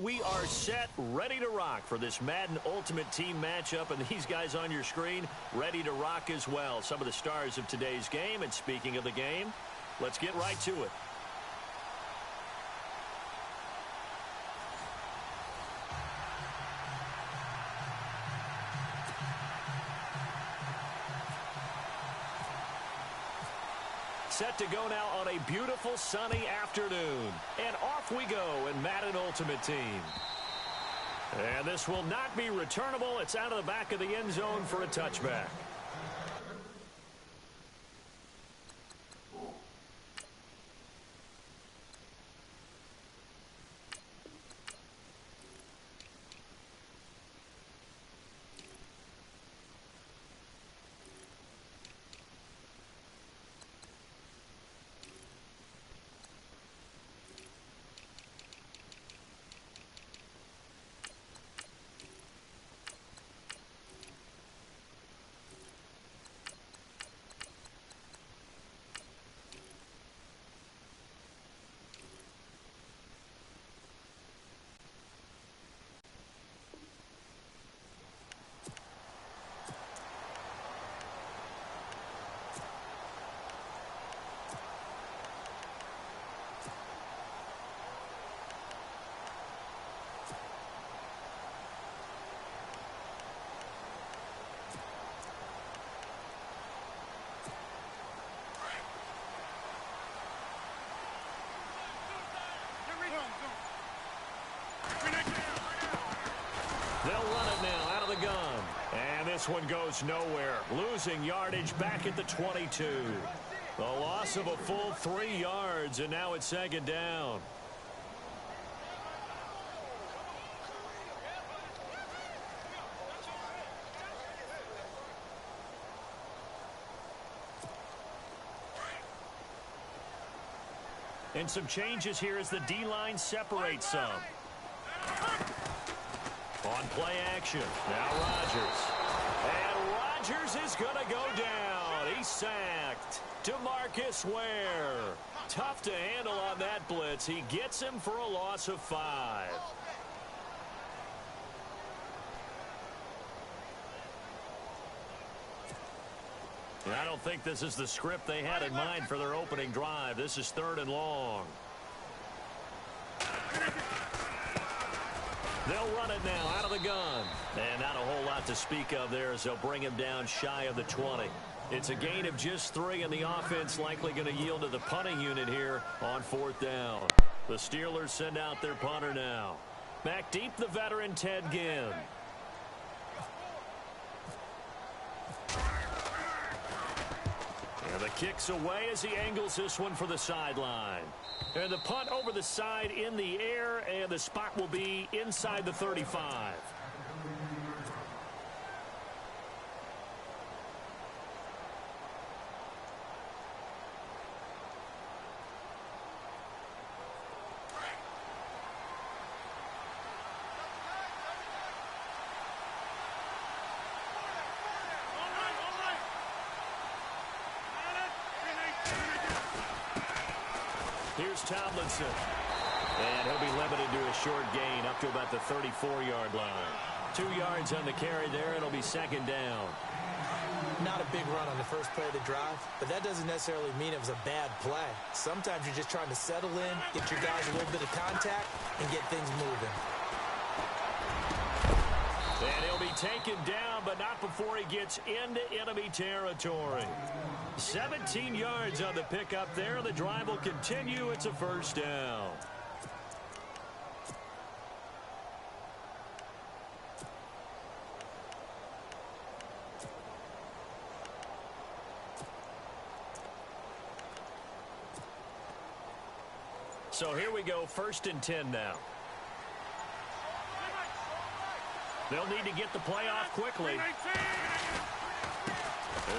we are set, ready to rock for this Madden Ultimate Team matchup, and these guys on your screen ready to rock as well. Some of the stars of today's game, and speaking of the game, let's get right to it. Set to go now on a beautiful sunny afternoon. And off we go in Madden Ultimate Team. And this will not be returnable. It's out of the back of the end zone for a touchback. They'll run it now out of the gun. And this one goes nowhere. Losing yardage back at the 22. The loss of a full 3 yards, and now it's second down. And some changes here as the D-line separates some. On play action, now Rodgers. And Rodgers is going to go down. He's sacked. DeMarcus Ware. Tough to handle on that blitz. He gets him for a loss of 5. And I don't think this is the script they had in mind for their opening drive. This is 3rd and long. They'll run it now out of the gun. And not a whole lot to speak of there as they'll bring him down shy of the 20. It's a gain of just 3, and the offense likely going to yield to the punting unit here on 4th down. The Steelers send out their punter now. Back deep, the veteran Ted Ginn. And the kick's away as he angles this one for the sideline. And the punt over the side in the air, and the spot will be inside the 35. Here's Tomlinson. And he'll be limited to a short gain up to about the 34-yard line. 2 yards on the carry there. It'll be second down. Not a big run on the first play of the drive, but that doesn't necessarily mean it was a bad play. Sometimes you're just trying to settle in, get your guys a little bit of contact, and get things moving. And he'll be taken down, but not before he gets into enemy territory. 17 yards on the pickup there. The drive will continue. It's a first down. So here we go, 1st and 10 now. They'll need to get the play off quickly.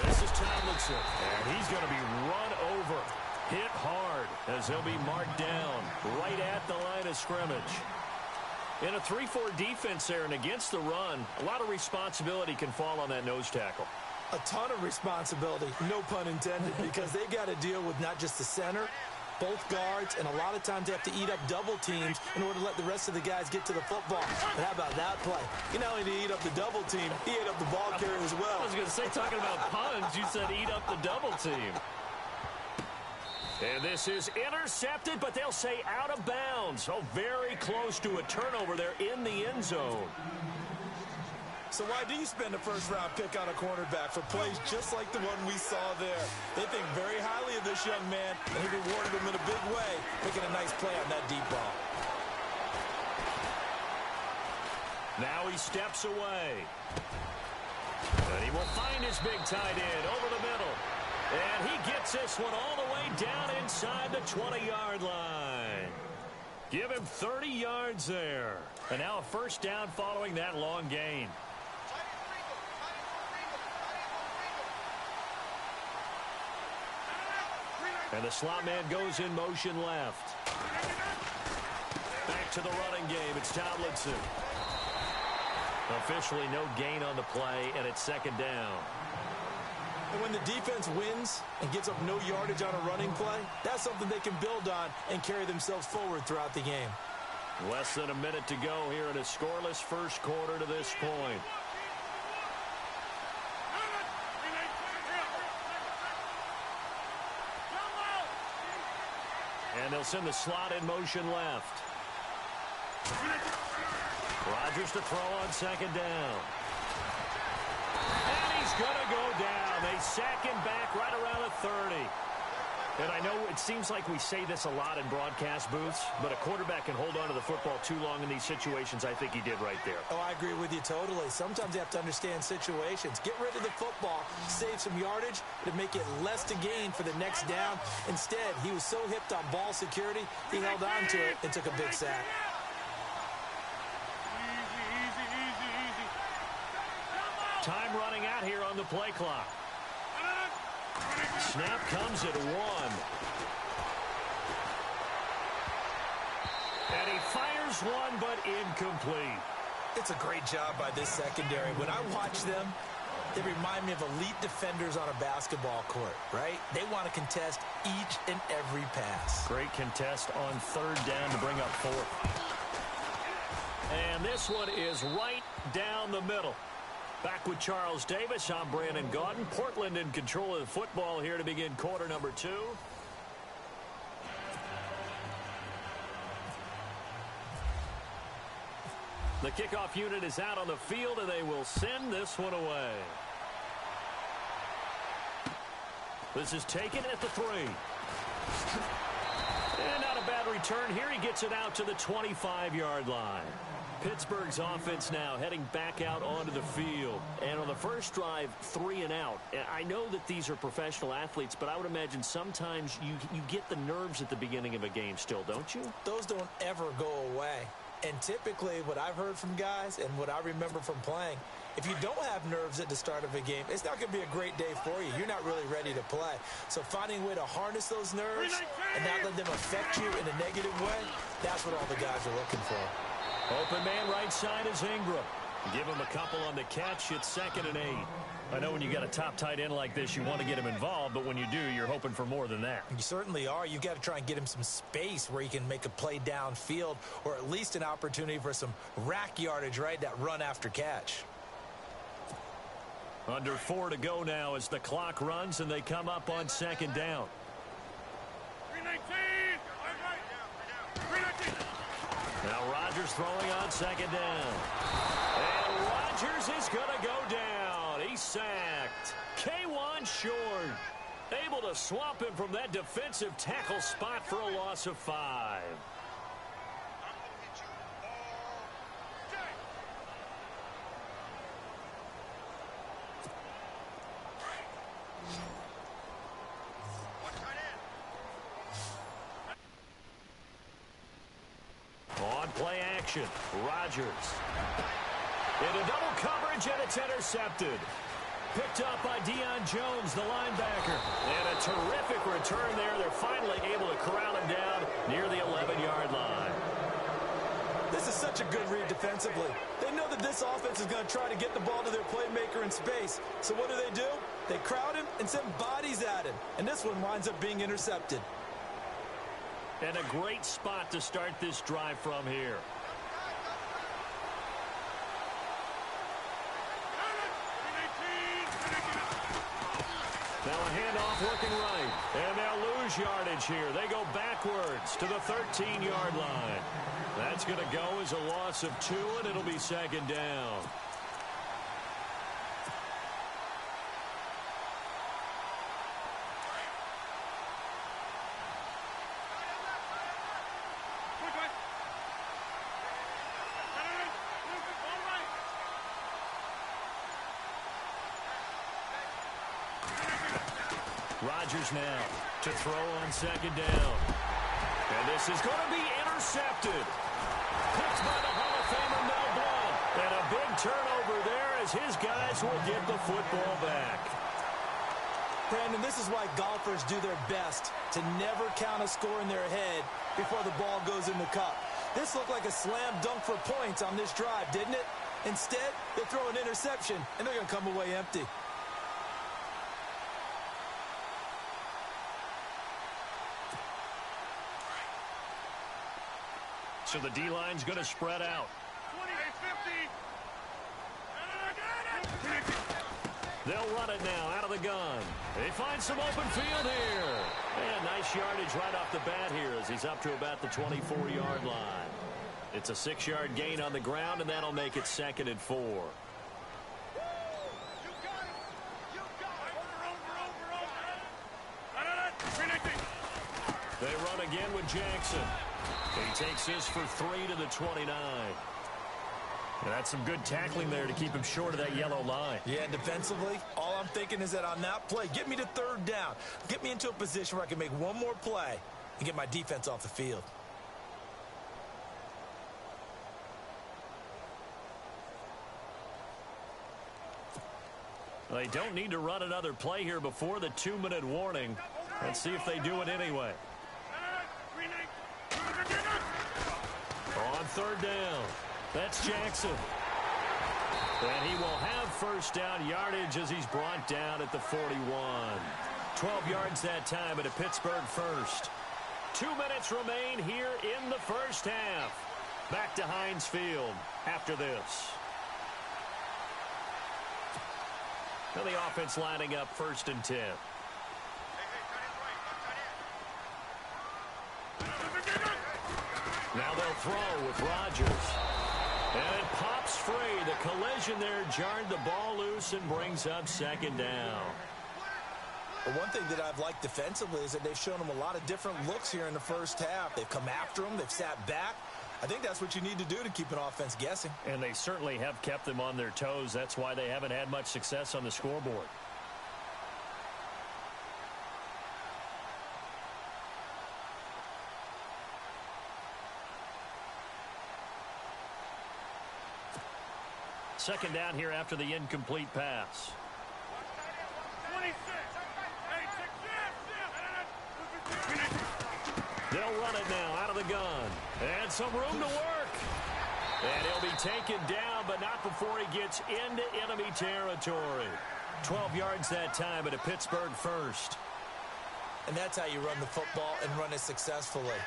This is Tomlinson, and he's going to be run over, hit hard, as he'll be marked down right at the line of scrimmage. In a 3-4 defense there and against the run, a lot of responsibility can fall on that nose tackle. A ton of responsibility, no pun intended, because they got to deal with not just the center, both guards, and a lot of times they have to eat up double teams in order to let the rest of the guys get to the football. But how about that play? He not only did he eat up the double team, he ate up the ball carrier as well. I was going to say, talking about puns, you said eat up the double team. And this is intercepted, but they'll say out of bounds. Oh, very close to a turnover there in the end zone. So why do you spend a first-round pick on a cornerback for plays just like the one we saw there? They think very highly of this young man, and he rewarded him in a big way, making a nice play on that deep ball. Now he steps away. And he will find his big tight end over the middle. And he gets this one all the way down inside the 20-yard line. Give him 30 yards there. And now a first down following that long gain. And the slot man goes in motion left. Back to the running game. It's Tomlinson. Officially no gain on the play, and it's second down. And when the defense wins and gets up no yardage on a running play, that's something they can build on and carry themselves forward throughout the game. Less than a minute to go here in a scoreless first quarter to this point. And they'll send the slot in motion left. Rodgers to throw on second down. And he's going to go down. They sack him back right around the 30. And I know it seems like we say this a lot in broadcast booths, but a quarterback can hold on to the football too long in these situations. I think he did right there. Oh, I agree with you totally. Sometimes you have to understand situations. Get rid of the football, save some yardage to make it less to gain for the next down. Instead, he was so hipped on ball security, he held on to it and took a big sack. Time running out here on the play clock. Snap comes at 1. And he fires one, but incomplete. It's a great job by this secondary. When I watch them, they remind me of elite defenders on a basketball court, right? They want to contest each and every pass. Great contest on third down to bring up fourth. And this one is right down the middle. Back with Charles Davis, I'm Brandon Gaudin. Portland in control of the football here to begin quarter number 2. The kickoff unit is out on the field, and they will send this one away. This is taken at the 3. And not a bad return here. He gets it out to the 25-yard line. Pittsburgh's offense now heading back out onto the field. And on the first drive, 3 and out. I know that these are professional athletes, but I would imagine sometimes you get the nerves at the beginning of a game still, don't you? Those don't ever go away. And typically what I've heard from guys and what I remember from playing, if you don't have nerves at the start of a game, it's not going to be a great day for you. You're not really ready to play. So finding a way to harness those nerves and not let them affect you in a negative way, that's what all the guys are looking for. Open man right side is Ingram. Give him a couple on the catch. It's 2nd and 8. I know when you got a top tight end like this, you want to get him involved, but when you do, you're hoping for more than that. You certainly are. You've got to try and get him some space where he can make a play downfield or at least an opportunity for some rack yardage, right? That run after catch. Under 4 to go now as the clock runs and they come up on 2nd down. 319. Now Rodgers throwing on 2nd down. And Rodgers is going to go down. He's sacked. K'Wan Short able to swamp him from that defensive tackle spot for a loss of 5. On play action, Rodgers. Into double coverage, and it's intercepted. Picked up by Deion Jones, the linebacker. And a terrific return there. They're finally able to corral him down near the 11-yard line. This is such a good read defensively. They know that this offense is going to try to get the ball to their playmaker in space. So what do? They crowd him and send bodies at him. And this one winds up being intercepted. And a great spot to start this drive from here. Now a handoff working right. And they'll lose yardage here. They go backwards to the 13-yard line. That's going to go as a loss of 2, and it'll be second down. Rodgers now to throw on second down. And this is going to be intercepted. Picked by the Hall of Famer Mel Blount. And a big turnover there as his guys will get the football back. Brandon, this is why golfers do their best to never count a score in their head before the ball goes in the cup. This looked like a slam dunk for points on this drive, didn't it? Instead, they throw an interception, and they're going to come away empty. So the D-line's going to spread out. 20-50. They'll run it now out of the gun. They find some open field here. And nice yardage right off the bat here as he's up to about the 24-yard line. It's a 6-yard gain on the ground, and that'll make it 2nd and 4. They run again with Jackson. He takes this for 3 to the 29. And that's some good tackling there to keep him short of that yellow line. Yeah, defensively, all I'm thinking is that on that play, get me to 3rd down. Get me into a position where I can make one more play and get my defense off the field. They don't need to run another play here before the 2-minute warning. Let's see if they do it anyway. On 3rd down, that's Jackson. And he will have first down yardage as he's brought down at the 41. 12 yards that time at a Pittsburgh first. 2 minutes remain here in the first half. Back to Heinz Field after this. Now the offense lining up 1st and 10. Now they'll throw with Rodgers. And it pops free. The collision there jarred the ball loose and brings up 2nd down. But one thing that I've liked defensively is that they've shown them a lot of different looks here in the first half. They've come after them. They've sat back. I think that's what you need to do to keep an offense guessing. And they certainly have kept them on their toes. That's why they haven't had much success on the scoreboard. Second down here after the incomplete pass. 26. They'll run it now out of the gun. And some room to work. And he'll be taken down, but not before he gets into enemy territory. 12 yards that time at a Pittsburgh first. And that's how you run the football and run it successfully.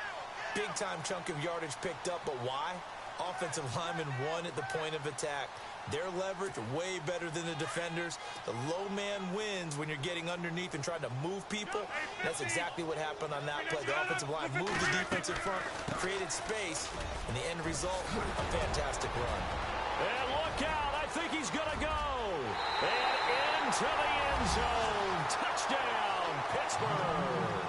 Big-time chunk of yardage picked up, but why? Offensive lineman won at the point of attack. Their leverage way better than the defenders. The low man wins when you're getting underneath and trying to move people. That's exactly what happened on that play. The offensive line moved the defense in front, created space, and the end result, a fantastic run. And look out. I think he's going to go. And into the end zone. Touchdown, Pittsburgh.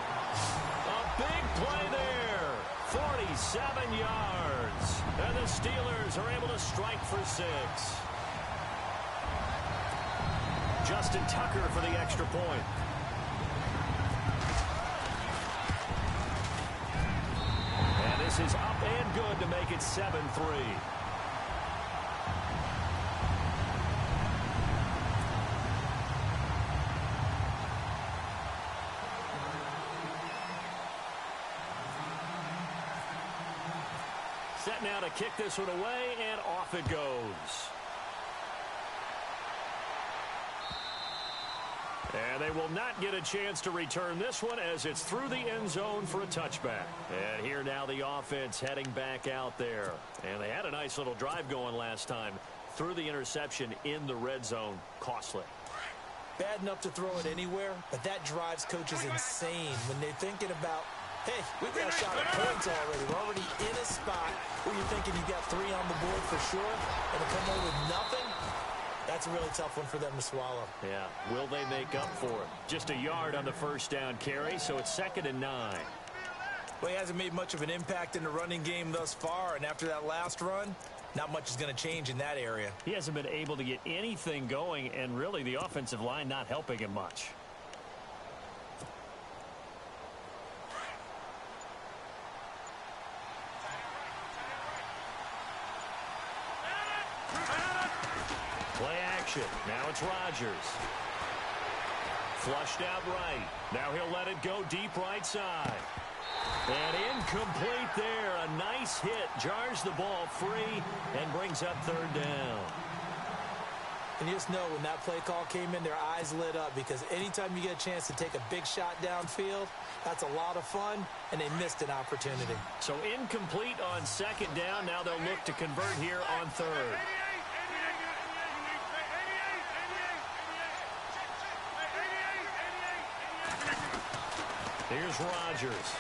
A big play there. 47 yards. And the Steelers are able to strike for 6. Justin Tucker for the extra point. And this is up and good to make it 7-3. Set now to kick this one away, and off it goes. And they will not get a chance to return this one as it's through the end zone for a touchback. And here now the offense heading back out there. And they had a nice little drive going last time. Through the interception in the red zone. Costly. Bad enough to throw it anywhere, but that drives coaches insane when they're thinking about, hey, we've got a shot at points already. We're already in a spot where you're thinking you got 3 on the board for sure, and to come away with nothing, that's a really tough one for them to swallow. Yeah, will they make up for it? Just a yard on the first down carry, so it's 2nd and 9. Well, he hasn't made much of an impact in the running game thus far, and after that last run, not much is going to change in that area. He hasn't been able to get anything going, and really the offensive line not helping him much. Play action. Now it's Rodgers. Flushed out right. Now he'll let it go deep right side. And incomplete there. A nice hit. Jars the ball free and brings up 3rd down. And you just know when that play call came in, their eyes lit up because anytime you get a chance to take a big shot downfield, that's a lot of fun, and they missed an opportunity. So incomplete on 2nd down. Now they'll look to convert here on 3rd. Here's Rodgers.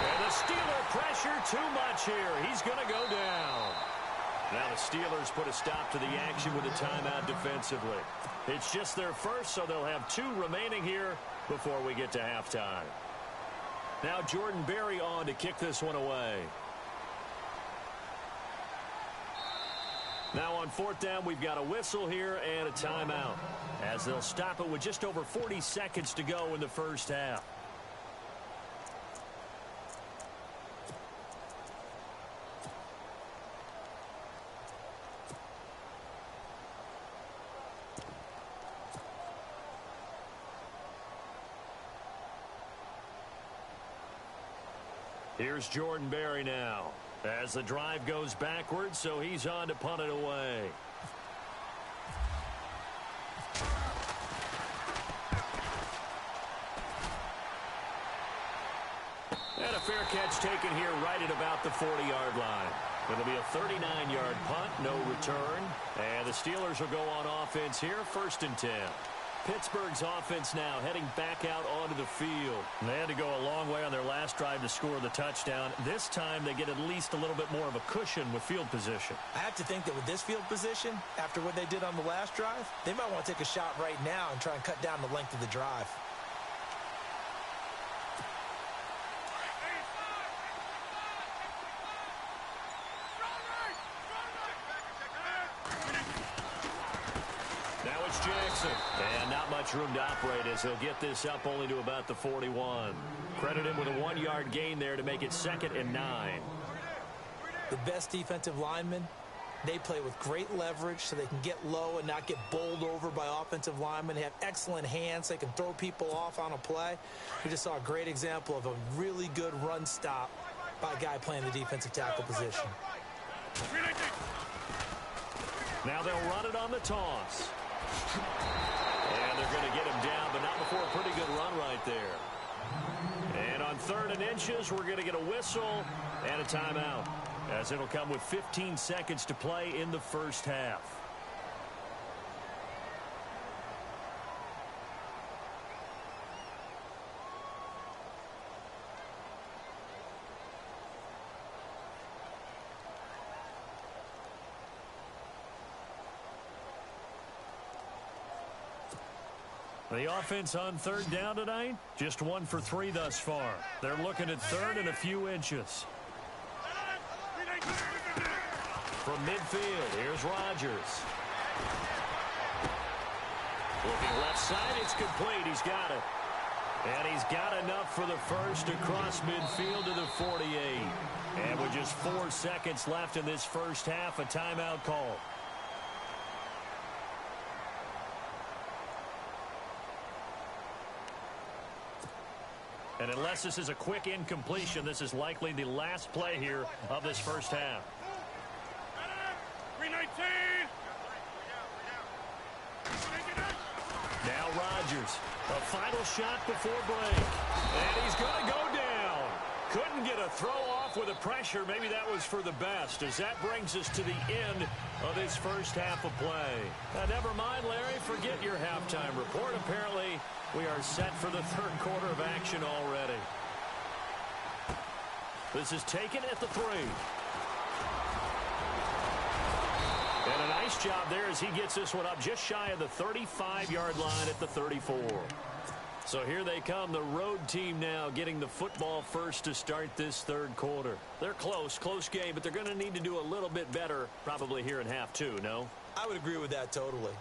And the Steeler pressure too much here. He's going to go down. Now the Steelers put a stop to the action with a timeout defensively. It's just their first, so they'll have 2 remaining here before we get to halftime. Now Jordan Berry on to kick this one away. Now on 4th down, we've got a whistle here and a timeout, as they'll stop it with just over 40 seconds to go in the first half. Here's Jordan Berry now. As the drive goes backwards, so he's on to punt it away. And a fair catch taken here right at about the 40-yard line. It'll be a 39-yard punt, no return. And the Steelers will go on offense here, 1st and 10. Pittsburgh's offense now heading back out onto the field. They had to go a long way on their last drive to score the touchdown. This time they get at least a little bit more of a cushion with field position. I have to think that with this field position, after what they did on the last drive, they might want to take a shot right now and try and cut down the length of the drive. Jackson. And not much room to operate as he'll get this up only to about the 41. Credit him with a 1-yard gain there to make it 2nd and 9. The best defensive linemen, they play with great leverage so they can get low and not get bowled over by offensive linemen. They have excellent hands. They can throw people off on a play. We just saw a great example of a really good run stop by a guy playing the defensive tackle position. Now they'll run it on the toss. And they're going to get him down, but not before a pretty good run right there. And on 3rd and inches, we're going to get a whistle and a timeout, as it'll come with 15 seconds to play in the first half. The offense on 3rd down tonight, just 1 for 3 thus far. They're looking at 3rd and a few inches. From midfield, here's Rodgers. Looking left side, it's complete. He's got it. And he's got enough for the first across midfield to the 48. And with just 4 seconds left in this first half, a timeout call. And unless this is a quick incompletion, this is likely the last play here of this first half. 319. Rodgers. A final shot before break. And he's going to go down. Couldn't get a throw off with the pressure. Maybe that was for the best, as that brings us to the end of this first half of play. Never mind, Larry. Forget your halftime report. Apparently, we are set for the third quarter of action already. This is taken at the 3. And a nice job there as he gets this one up just shy of the 35-yard line at the 34. So here they come, the road team now getting the football first to start this third quarter. They're close game, but they're going to need to do a little bit better probably here in half 2, no? I would agree with that totally.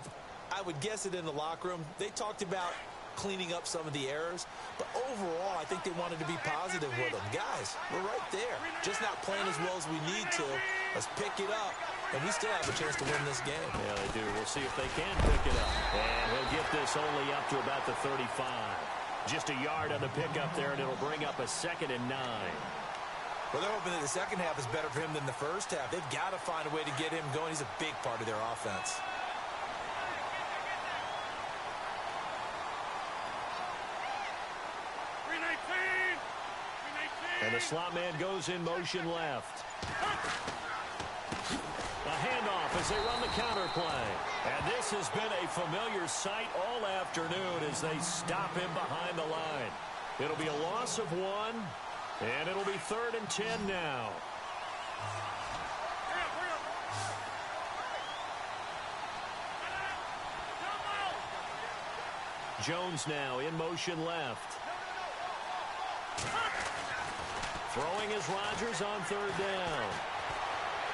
I would guess it in the locker room. They talked about cleaning up some of the errors, but overall I think they wanted to be positive with them. Guys, we're right there. Just not playing as well as we need to. Let's pick it up, and we still have a chance to win this game. Yeah, they do. We'll see if they can pick it up. And he'll get this only up to about the 35. Just a yard on the pickup there, and it'll bring up a 2nd and 9. Well, they're hoping that the second half is better for him than the first half. They've got to find a way to get him going. He's a big part of their offense. And the slot man goes in motion left. A handoff as they run the counter play. And this has been a familiar sight all afternoon as they stop him behind the line. It'll be a loss of 1, and it'll be 3rd and 10 now. Jones now in motion left. Throwing is Rodgers on 3rd down.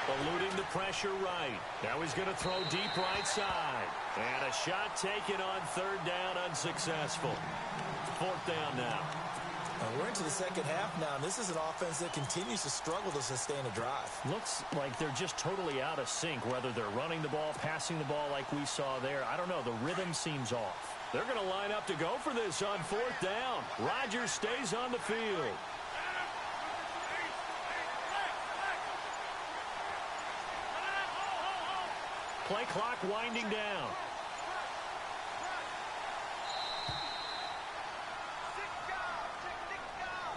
Eluding the pressure right. Now he's going to throw deep right side. And a shot taken on 3rd down, unsuccessful. 4th down now. We're into the second half now, and this is an offense that continues to struggle to sustain a drive. Looks like they're just totally out of sync, whether they're running the ball, passing the ball like we saw there. I don't know. The rhythm seems off. They're going to line up to go for this on 4th down. Rodgers stays on the field. Play clock winding down.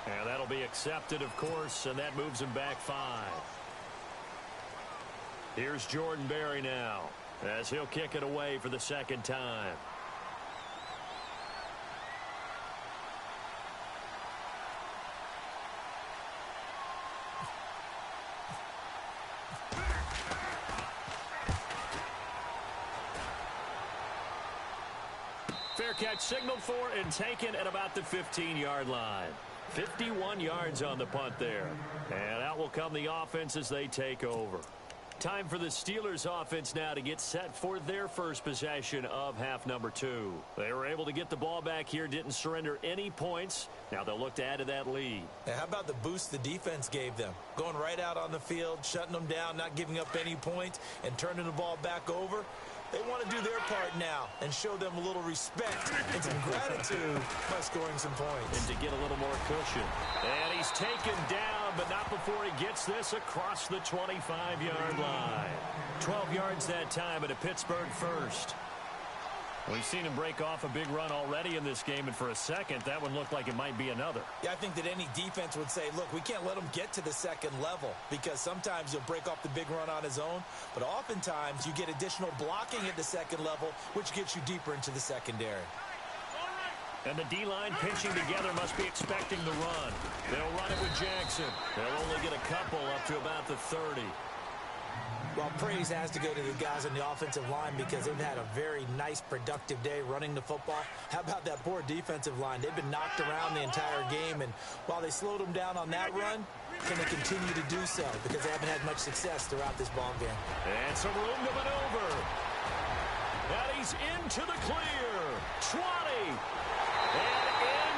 And that'll be accepted, of course, and that moves him back 5. Here's Jordan Berry now, as he'll kick it away for the 2nd time. Fair catch signaled for and taken at about the 15-yard line. 51 yards on the punt there. And out will come the offense as they take over. Time for the Steelers offense now to get set for their first possession of half number 2. They were able to get the ball back here, didn't surrender any points. Now they'll look to add to that lead. And how about the boost the defense gave them? Going right out on the field, shutting them down, not giving up any points, and turning the ball back over. They want to do their part now and show them a little respect and some gratitude by scoring some points. And to get a little more cushion. And he's taken down, but not before he gets this across the 25-yard line. 12 yards that time at a Pittsburgh first. We've seen him break off a big run already in this game, and for a second, that one looked like it might be another. Yeah, I think that any defense would say, look, we can't let him get to the second level, because sometimes he'll break off the big run on his own, but oftentimes you get additional blocking at the second level, which gets you deeper into the secondary. And the D-line pinching together must be expecting the run. They'll run it with Jackson. They'll only get a couple up to about the 30. Well, praise has to go to the guys on the offensive line because they've had a very nice, productive day running the football. How about that poor defensive line? They've been knocked around the entire game, and while they slowed them down on that run, can they continue to do so because they haven't had much success throughout this ball game. And some room to maneuver. And he's into the clear. 20. And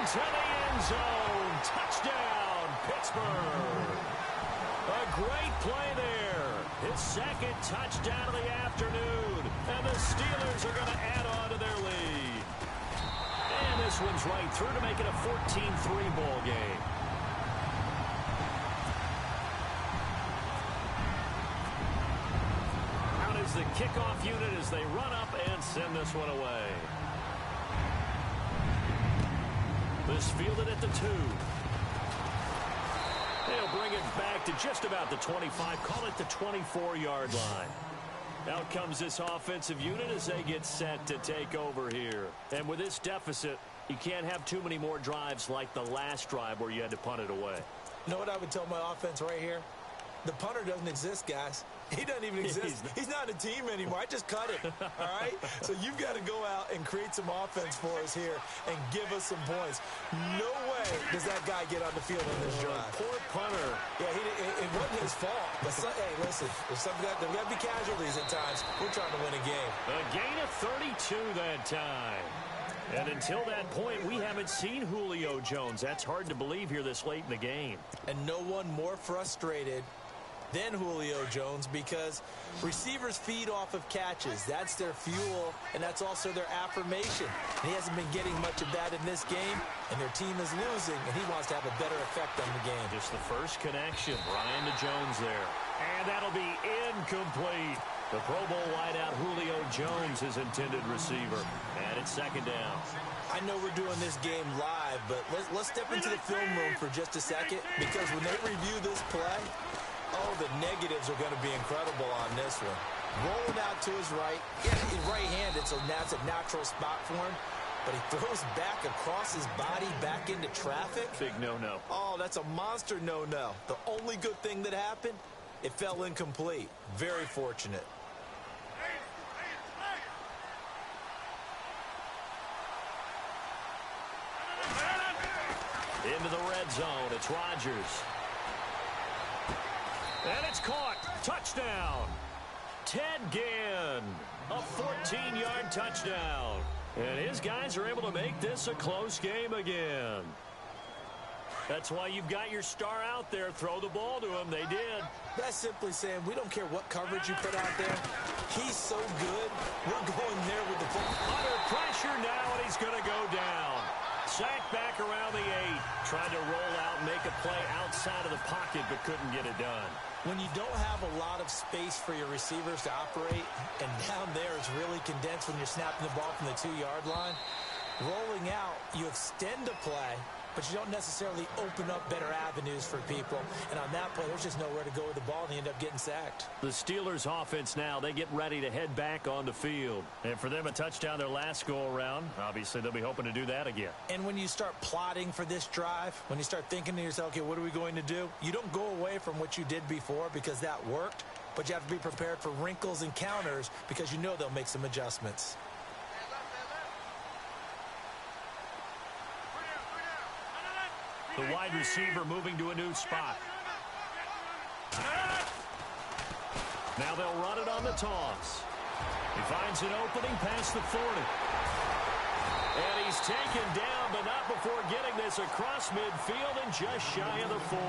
into the end zone. Touchdown, Pittsburgh. A great play there. His second touchdown of the afternoon. And the Steelers are going to add on to their lead. And this one's right through to make it a 14-3 ball game. Out is the kickoff unit as they run up and send this one away. This fielded at the 2. They'll bring it back to just about the 25. Call it the 24-yard line. Out comes this offensive unit as they get set to take over here. And with this deficit, you can't have too many more drives like the last drive where you had to punt it away. You know what I would tell my offense right here? The punter doesn't exist, guys. He doesn't even exist. He's not a team anymore. I just cut it, all right? So you've got to go out and create some offense for us here and give us some points. No way does that guy get on the field on this drive. Poor punter. Yeah, it wasn't his fault. But hey, listen, there's got to be casualties at times. We're trying to win a game. A gain of 32 that time. And until that point, we haven't seen Julio Jones. That's hard to believe here this late in the game. And no one more frustrated than Julio Jones because receivers feed off of catches. That's their fuel, and that's also their affirmation. And he hasn't been getting much of that in this game, and their team is losing, and he wants to have a better effect on the game. Just the first connection. Ryan to Jones there. And that'll be incomplete. The Pro Bowl wideout Julio Jones, his intended receiver. And it's second down. I know we're doing this game live, but let's step into the film room for just a second, because when they review this play, oh, the negatives are going to be incredible on this one. Rolling out to his right. Yeah, he's right-handed, so that's a natural spot for him. But he throws back across his body back into traffic. Big no-no. Oh, that's a monster no-no. The only good thing that happened, it fell incomplete. Very fortunate. Into the red zone. It's Rodgers. And it's caught. Touchdown. Ted Ginn. A 14-yard touchdown. And his guys are able to make this a close game again. That's why you've got your star out there. Throw the ball to him. They did. That's simply saying we don't care what coverage you put out there. He's so good. We're going there with the ball. Under pressure now, and he's going to go down. Sacked back around the 8. Tried to roll out and make a play outside of the pocket, but couldn't get it done. When you don't have a lot of space for your receivers to operate, and down there it's really condensed when you're snapping the ball from the 2-yard line, rolling out, you extend a play, but you don't necessarily open up better avenues for people. And on that play, there's just nowhere to go with the ball, and they end up getting sacked. The Steelers offense now, they get ready to head back on the field. And for them, a touchdown their last go-around. Obviously, they'll be hoping to do that again. And when you start plotting for this drive, when you start thinking to yourself, okay, what are we going to do? You don't go away from what you did before because that worked, but you have to be prepared for wrinkles and counters because you know they'll make some adjustments. The wide receiver moving to a new spot. Now they'll run it on the toss. He finds an opening past the 40. And he's taken down, but not before getting this across midfield and just shy of the 40.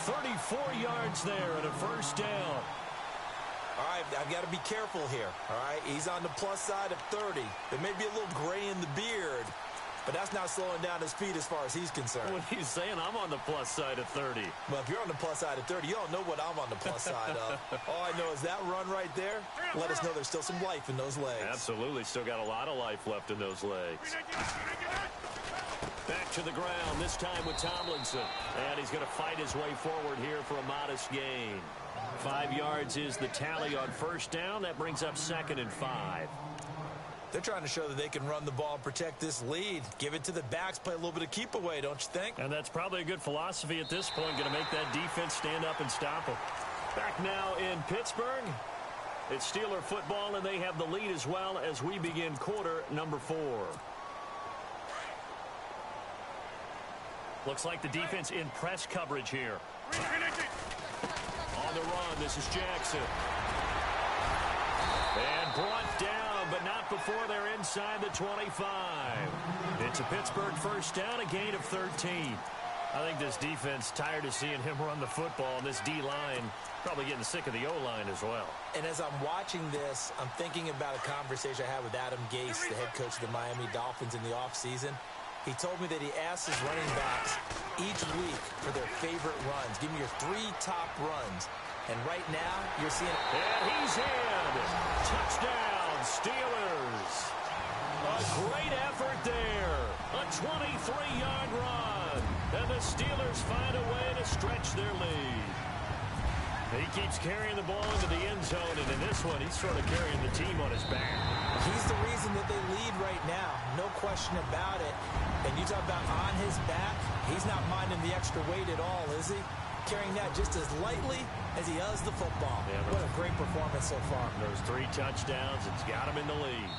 34 yards there and a first down. All right, I've got to be careful here, all right? He's on the plus side of 30. There may be a little gray in the beard, but that's not slowing down his speed as far as he's concerned. What he's saying, I'm on the plus side of 30. Well, if you're on the plus side of 30, you don't know what I'm on the plus side of. All I know is that run right there, let us know there's still some life in those legs. Absolutely, still got a lot of life left in those legs. Back to the ground, this time with Tomlinson. And he's going to fight his way forward here for a modest gain. 5 yards is the tally on first down. That brings up 2nd and 5. They're trying to show that they can run the ball and protect this lead. Give it to the backs, play a little bit of keep away, don't you think? And that's probably a good philosophy at this point, going to make that defense stand up and stop them. Back now in Pittsburgh. It's Steeler football, and they have the lead as well as we begin quarter number 4. Looks like the defense in press coverage here. On the run, this is Jackson. And brought down, but not before they're inside the 25. It's a Pittsburgh first down, a gain of 13. I think this defense tired of seeing him run the football, and this D-line probably getting sick of the O-line as well. And as I'm watching this, I'm thinking about a conversation I had with Adam Gase, the head coach of the Miami Dolphins in the offseason. He told me that he asked his running backs each week for their favorite runs. Give me your 3 top runs. And right now, you're seeing... And he's in. Touchdown, Steelers. A great effort there. A 23-yard run. And the Steelers find a way to stretch their lead. He keeps carrying the ball into the end zone, and in this one, he's sort of carrying the team on his back. He's the reason that they lead right now. No question about it. And you talk about on his back, he's not minding the extra weight at all, is he? Carrying that just as lightly as he does the football. Yeah, what a great performance so far. Those 3 touchdowns, it's got him in the lead.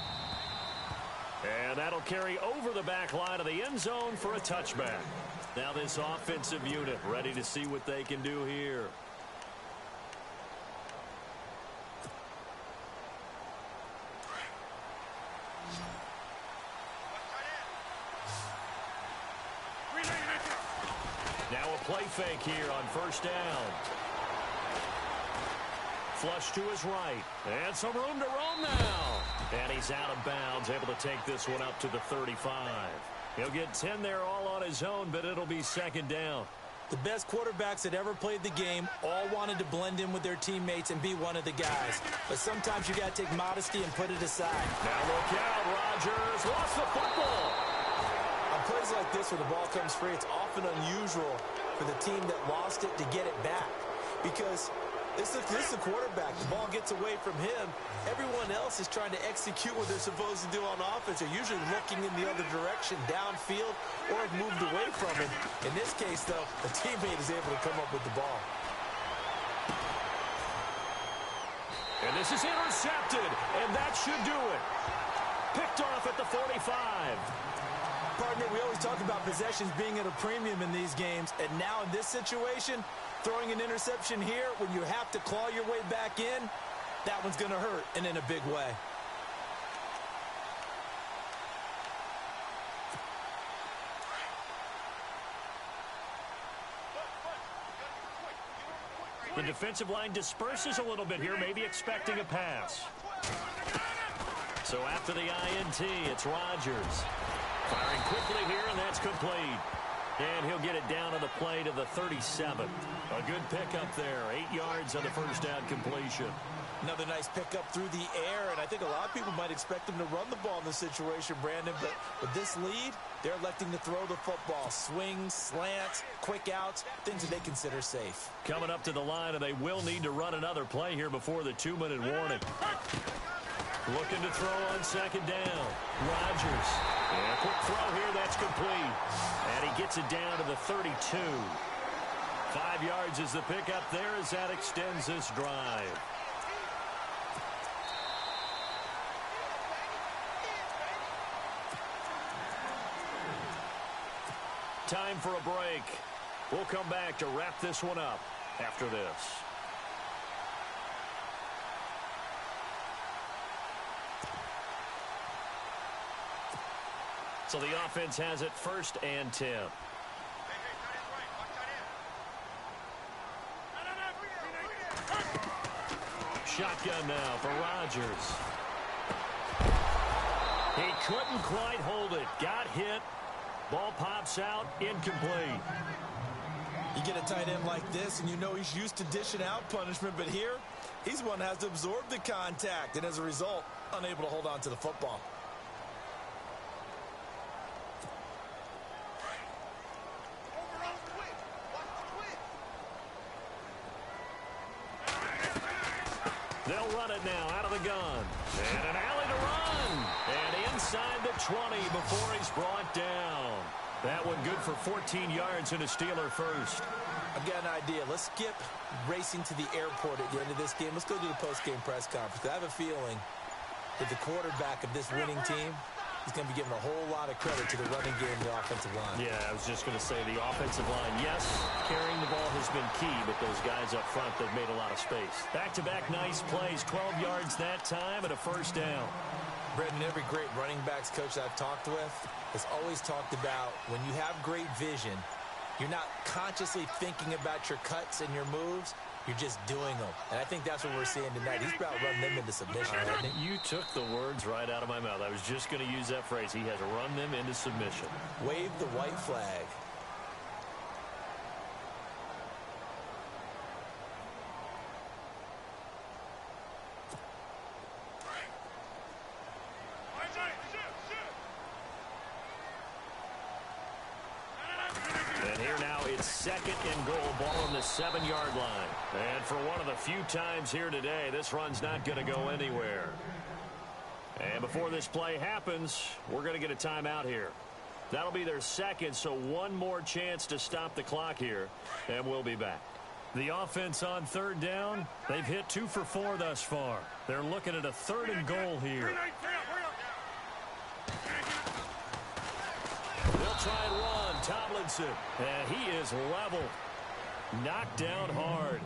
And that'll carry over the back line of the end zone for a touchback. Now this offensive unit ready to see what they can do here. Now a play fake here on first down. Flush to his right. And some room to roam now. And he's out of bounds, able to take this one up to the 35. He'll get 10 there all on his own, but it'll be second down. The best quarterbacks that ever played the game all wanted to blend in with their teammates and be one of the guys. But sometimes you got to take modesty and put it aside. Now look out, Rodgers lost the football. On plays like this where the ball comes free, it's often unusual for the team that lost it to get it back. Because this is the quarterback. The ball gets away from him. Everyone else is trying to execute what they're supposed to do on offense. They're usually looking in the other direction, downfield, or have moved away from him. In this case, though, a teammate is able to come up with the ball. And this is intercepted, and that should do it. Picked off at the 45. Partner, we always talk about possessions being at a premium in these games, and now in this situation, throwing an interception here when you have to claw your way back in, that one's going to hurt, and in a big way. The defensive line disperses a little bit here, maybe expecting a pass. So after the INT, it's Rodgers. Firing quickly here, and that's complete. And he'll get it down on the play to the 37. A good pickup there. 8 yards on the first down completion. Another nice pickup through the air, and I think a lot of people might expect him to run the ball in this situation, Brandon, but with this lead, they're electing to throw the football. Swings, slants, quick outs, things that they consider safe. Coming up to the line, and they will need to run another play here before the 2-minute warning. Looking to throw on second down. Rodgers. And a quick throw here, that's complete. And he gets it down to the 32. 5 yards is the pickup there as that extends this drive. Time for a break. We'll come back to wrap this one up after this. So the offense has it 1st and 10. Shotgun now for Rodgers. He couldn't quite hold it. Got hit. Ball pops out. Incomplete. You get a tight end like this, and you know he's used to dishing out punishment, but here, he's one that has to absorb the contact, and as a result, unable to hold on to the football. They'll run it now out of the gun. And an alley to run. And inside the 20 before he's brought down. That one good for 14 yards and a Steeler first. I've got an idea. Let's skip racing to the airport at the end of this game. Let's go to the post-game press conference. I have a feeling that the quarterback of this winning team is going to be given a whole lot of credit to the running game and the offensive line. Yeah, I was just going to say the offensive line, yes, carrying the ball has been key, but those guys up front, they've made a lot of space. Back-to-back nice plays, 12 yards that time and a first down. Brendan, every great running backs coach I've talked with has always talked about when you have great vision, you're not consciously thinking about your cuts and your moves. You're just doing them. And I think that's what we're seeing tonight. He's about running them into submission, hasn't he? You took the words right out of my mouth. I was just going to use that phrase. He has run them into submission. Wave the white flag. here now. It's second and goal, ball on the 7-yard line. And for one of the few times here today, this run's not going to go anywhere. And before this play happens, we're going to get a timeout here. That'll be their second, so one more chance to stop the clock here, and we'll be back. The offense on third down, they've hit 2 for 4 thus far. They're looking at a third and goal here. They'll try and run. Tomlinson. And he is leveled. Knocked down hard.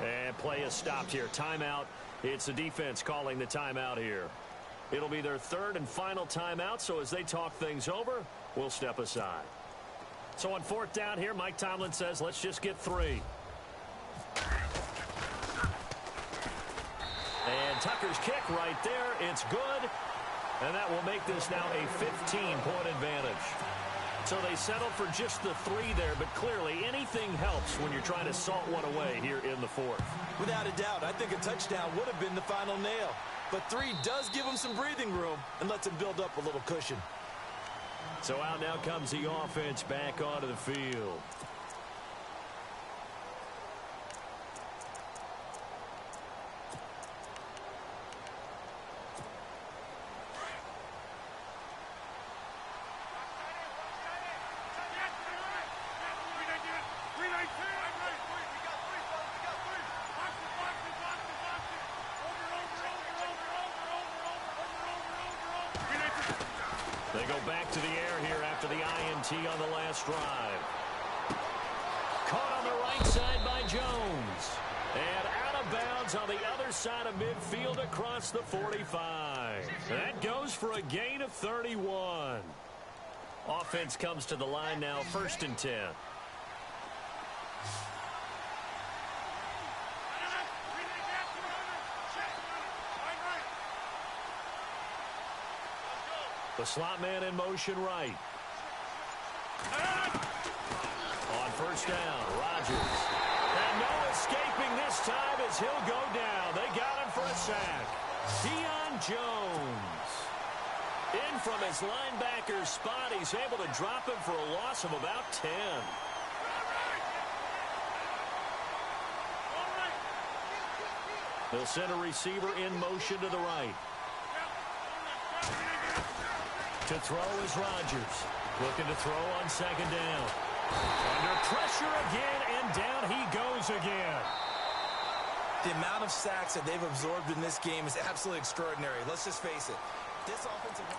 And play is stopped here. Timeout. It's the defense calling the timeout here. It'll be their third and final timeout, so as they talk things over, we'll step aside. So on fourth down here, Mike Tomlin says, let's just get 3. And Tucker's kick right there. It's good. And that will make this now a 15-point advantage. So they settled for just the 3 there, but clearly anything helps when you're trying to salt one away here in the fourth. Without a doubt, I think a touchdown would have been the final nail. But 3 does give them some breathing room and lets them build up a little cushion. So out now comes the offense back onto the field. They go back to the air here after the INT on the last drive. Caught on the right side by Jones. And out of bounds on the other side of midfield across the 45. That goes for a gain of 31. Offense comes to the line now, 1st and 10. The slot man in motion right. On first down, Rodgers. And no escaping this time as he'll go down. They got him for a sack. Deion Jones. In from his linebacker spot. He's able to drop him for a loss of about 10. They'll send a receiver in motion to the right. To throw is Rodgers. Looking to throw on 2nd down. Under pressure again, and down he goes again. The amount of sacks that they've absorbed in this game is absolutely extraordinary. Let's just face it. This offensive line...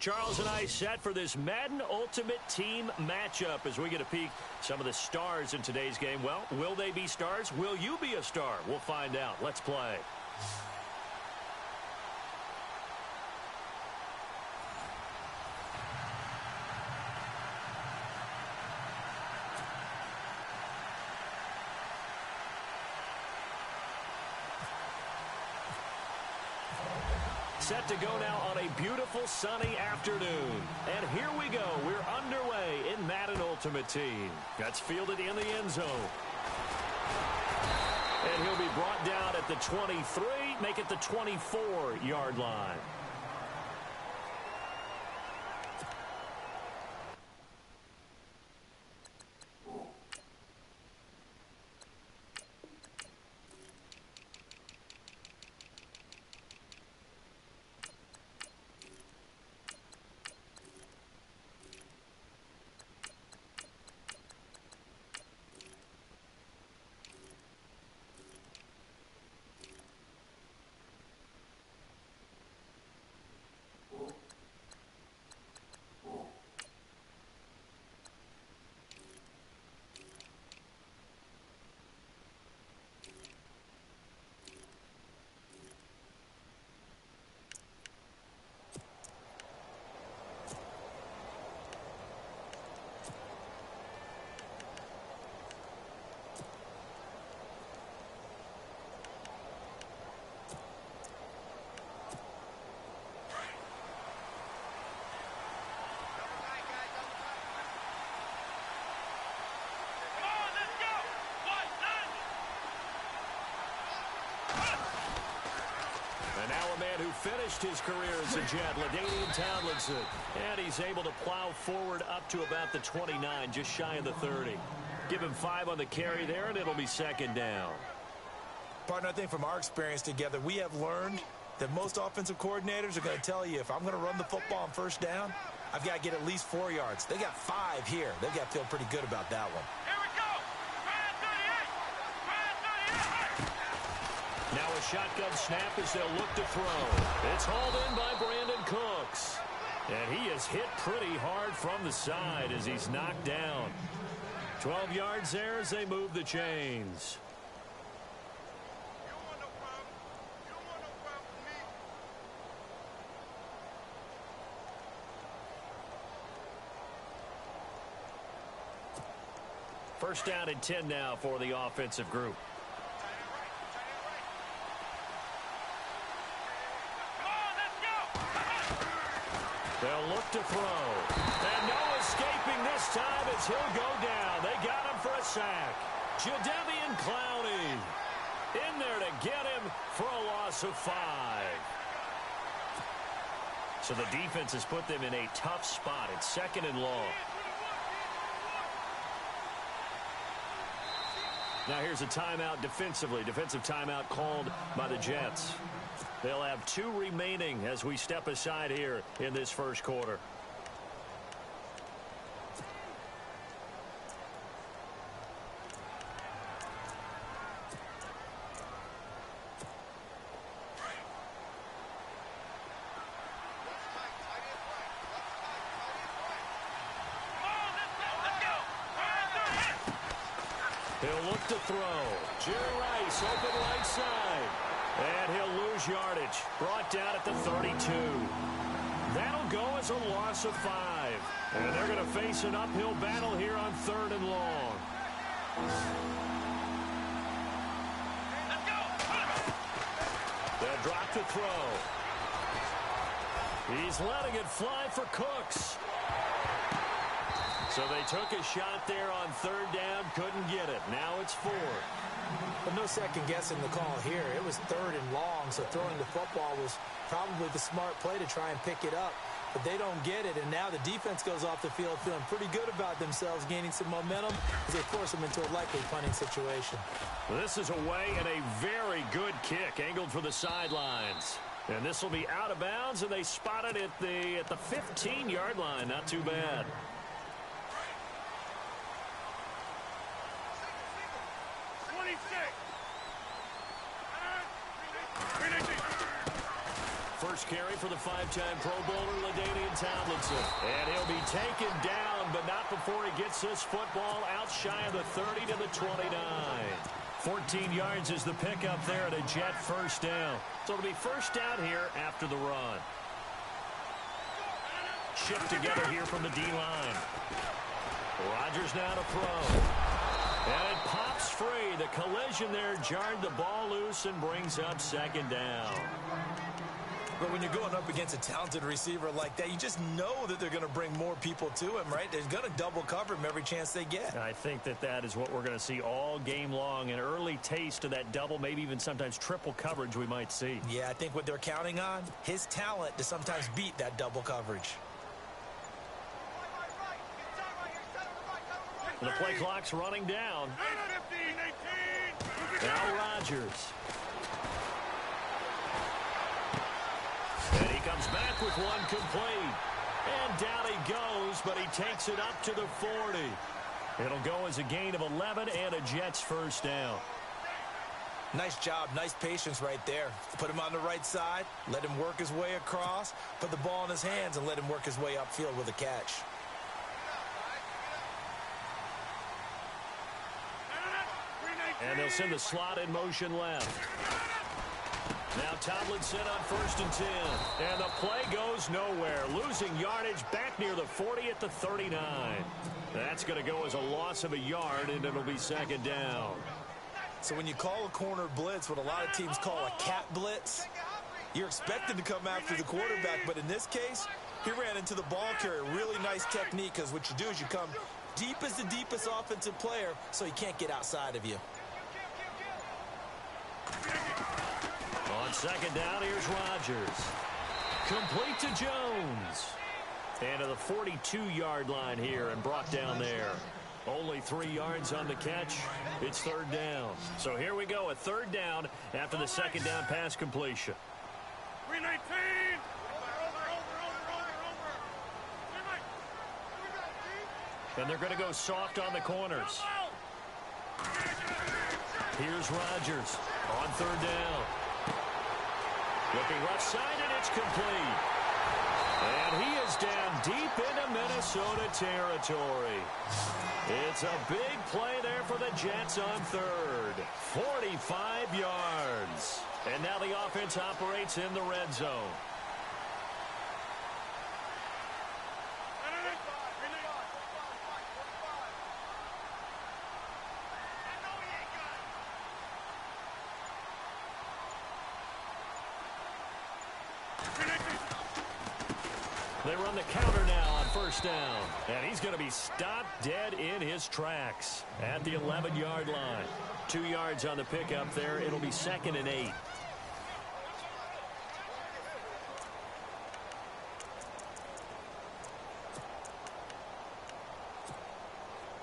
Charles and I set for this Madden Ultimate Team matchup as we get a peek some of the stars in today's game. Well, will they be stars? Will you be a star? We'll find out. Let's play. Set to go now on a beautiful sunny afternoon. And here we go. We're underway in Madden Ultimate Team. That's fielded in the end zone. And he'll be brought down at the 23, make it the 24-yard line. Who finished his career as a Jet, LaDainian Tomlinson. And he's able to plow forward up to about the 29, just shy of the 30. Give him 5 on the carry there, and it'll be second down. Partner, I think from our experience together, we have learned that most offensive coordinators are going to tell you, if I'm going to run the football on first down, I've got to get at least 4 yards. They got 5 here. They've got to feel pretty good about that one. Now a shotgun snap as they'll look to throw. It's hauled in by Brandon Cooks. And he is hit pretty hard from the side as he's knocked down. 12 yards there as they move the chains. First down and 10 now for the offensive group. They'll look to throw. And no escaping this time as he'll go down. They got him for a sack. Jadeveon Clowney in there to get him for a loss of 5. So the defense has put them in a tough spot. It's second and long. Now here's a timeout defensively. Defensive timeout called by the Jets. They'll have 2 remaining as we step aside here in this first quarter. He'll look to throw. Jerry Rice open right side. And he'll lose yardage. Brought down at the 32. That'll go as a loss of 5. And they're going to face an uphill battle here on 3rd and long. They'll drop to throw. He's letting it fly for Cooks. So they took a shot there on 3rd down, couldn't get it. Now it's 4. But no second guessing the call here. It was 3rd and long, so throwing the football was probably the smart play to try and pick it up. But they don't get it, and now the defense goes off the field feeling pretty good about themselves, gaining some momentum as they force them into a likely punting situation. This is away and a very good kick, angled for the sidelines. And this will be out of bounds, and they spot it at the 15-yard line. Not too bad. first carry for the five-time Pro Bowler, LaDainian Tomlinson. And he'll be taken down, but not before he gets this football out shy of the 30 to the 29. 14 yards is the pickup there at a Jet first down. So it'll be first down here after the run. Shift together here from the D-line. Rodgers now to throw. And it pops free. The collision there jarred the ball loose and brings up second down. But when you're going up against a talented receiver like that, you just know that they're going to bring more people to him, right? They're going to double cover him every chance they get. I think that is what we're going to see all game long. An early taste of that double, maybe even sometimes triple coverage we might see. Yeah, I think what they're counting on, his talent to sometimes beat that double coverage. The play clock's running down. Now Rodgers. And he comes back with one complete. And down he goes, but he takes it up to the 40. It'll go as a gain of 11 and a Jets first down. Nice job, nice patience right there. Put him on the right side, let him work his way across, put the ball in his hands, and let him work his way upfield with a catch. And they'll send the slot in motion left. Now Tomlinson on 1st and 10. And the play goes nowhere. Losing yardage back near the 40 at the 39. That's going to go as a loss of a yard, and it'll be second down. So when you call a corner blitz, what a lot of teams call a cat blitz, you're expected to come after the quarterback. But in this case, he ran into the ball carrier. Really nice technique, because what you do is you come deep as the deepest offensive player so he can't get outside of you. On second down, here's Rodgers. Complete to Jones. And to the 42-yard line here and brought down there. Only 3 yards on the catch. It's third down. So here we go, a third down after the second down pass completion. 319. And they're going to go soft on the corners. Here's Rodgers on third down. Looking left side, and it's complete. And he is down deep into Minnesota territory. It's a big play there for the Jets on third. 45 yards. And now the offense operates in the red zone. They run the counter now on first down. And he's going to be stopped dead in his tracks at the 11-yard line. 2 yards on the pickup there. It'll be 2nd and 8.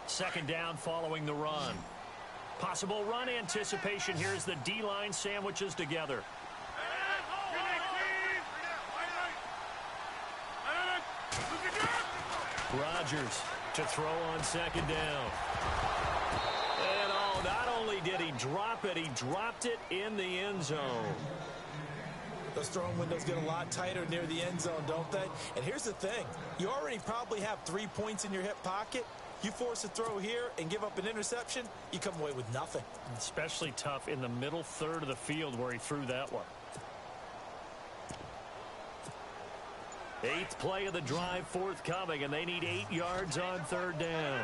Second down following the run. Possible run anticipation here as the D-line sandwiches together. Rodgers to throw on second down. And not only did he drop it, he dropped it in the end zone. Those throwing windows get a lot tighter near the end zone, don't they? And here's the thing. You already probably have 3 points in your hip pocket. You force a throw here and give up an interception, you come away with nothing. Especially tough in the middle third of the field where he threw that one. 8th play of the drive forthcoming, and they need 8 yards on third down.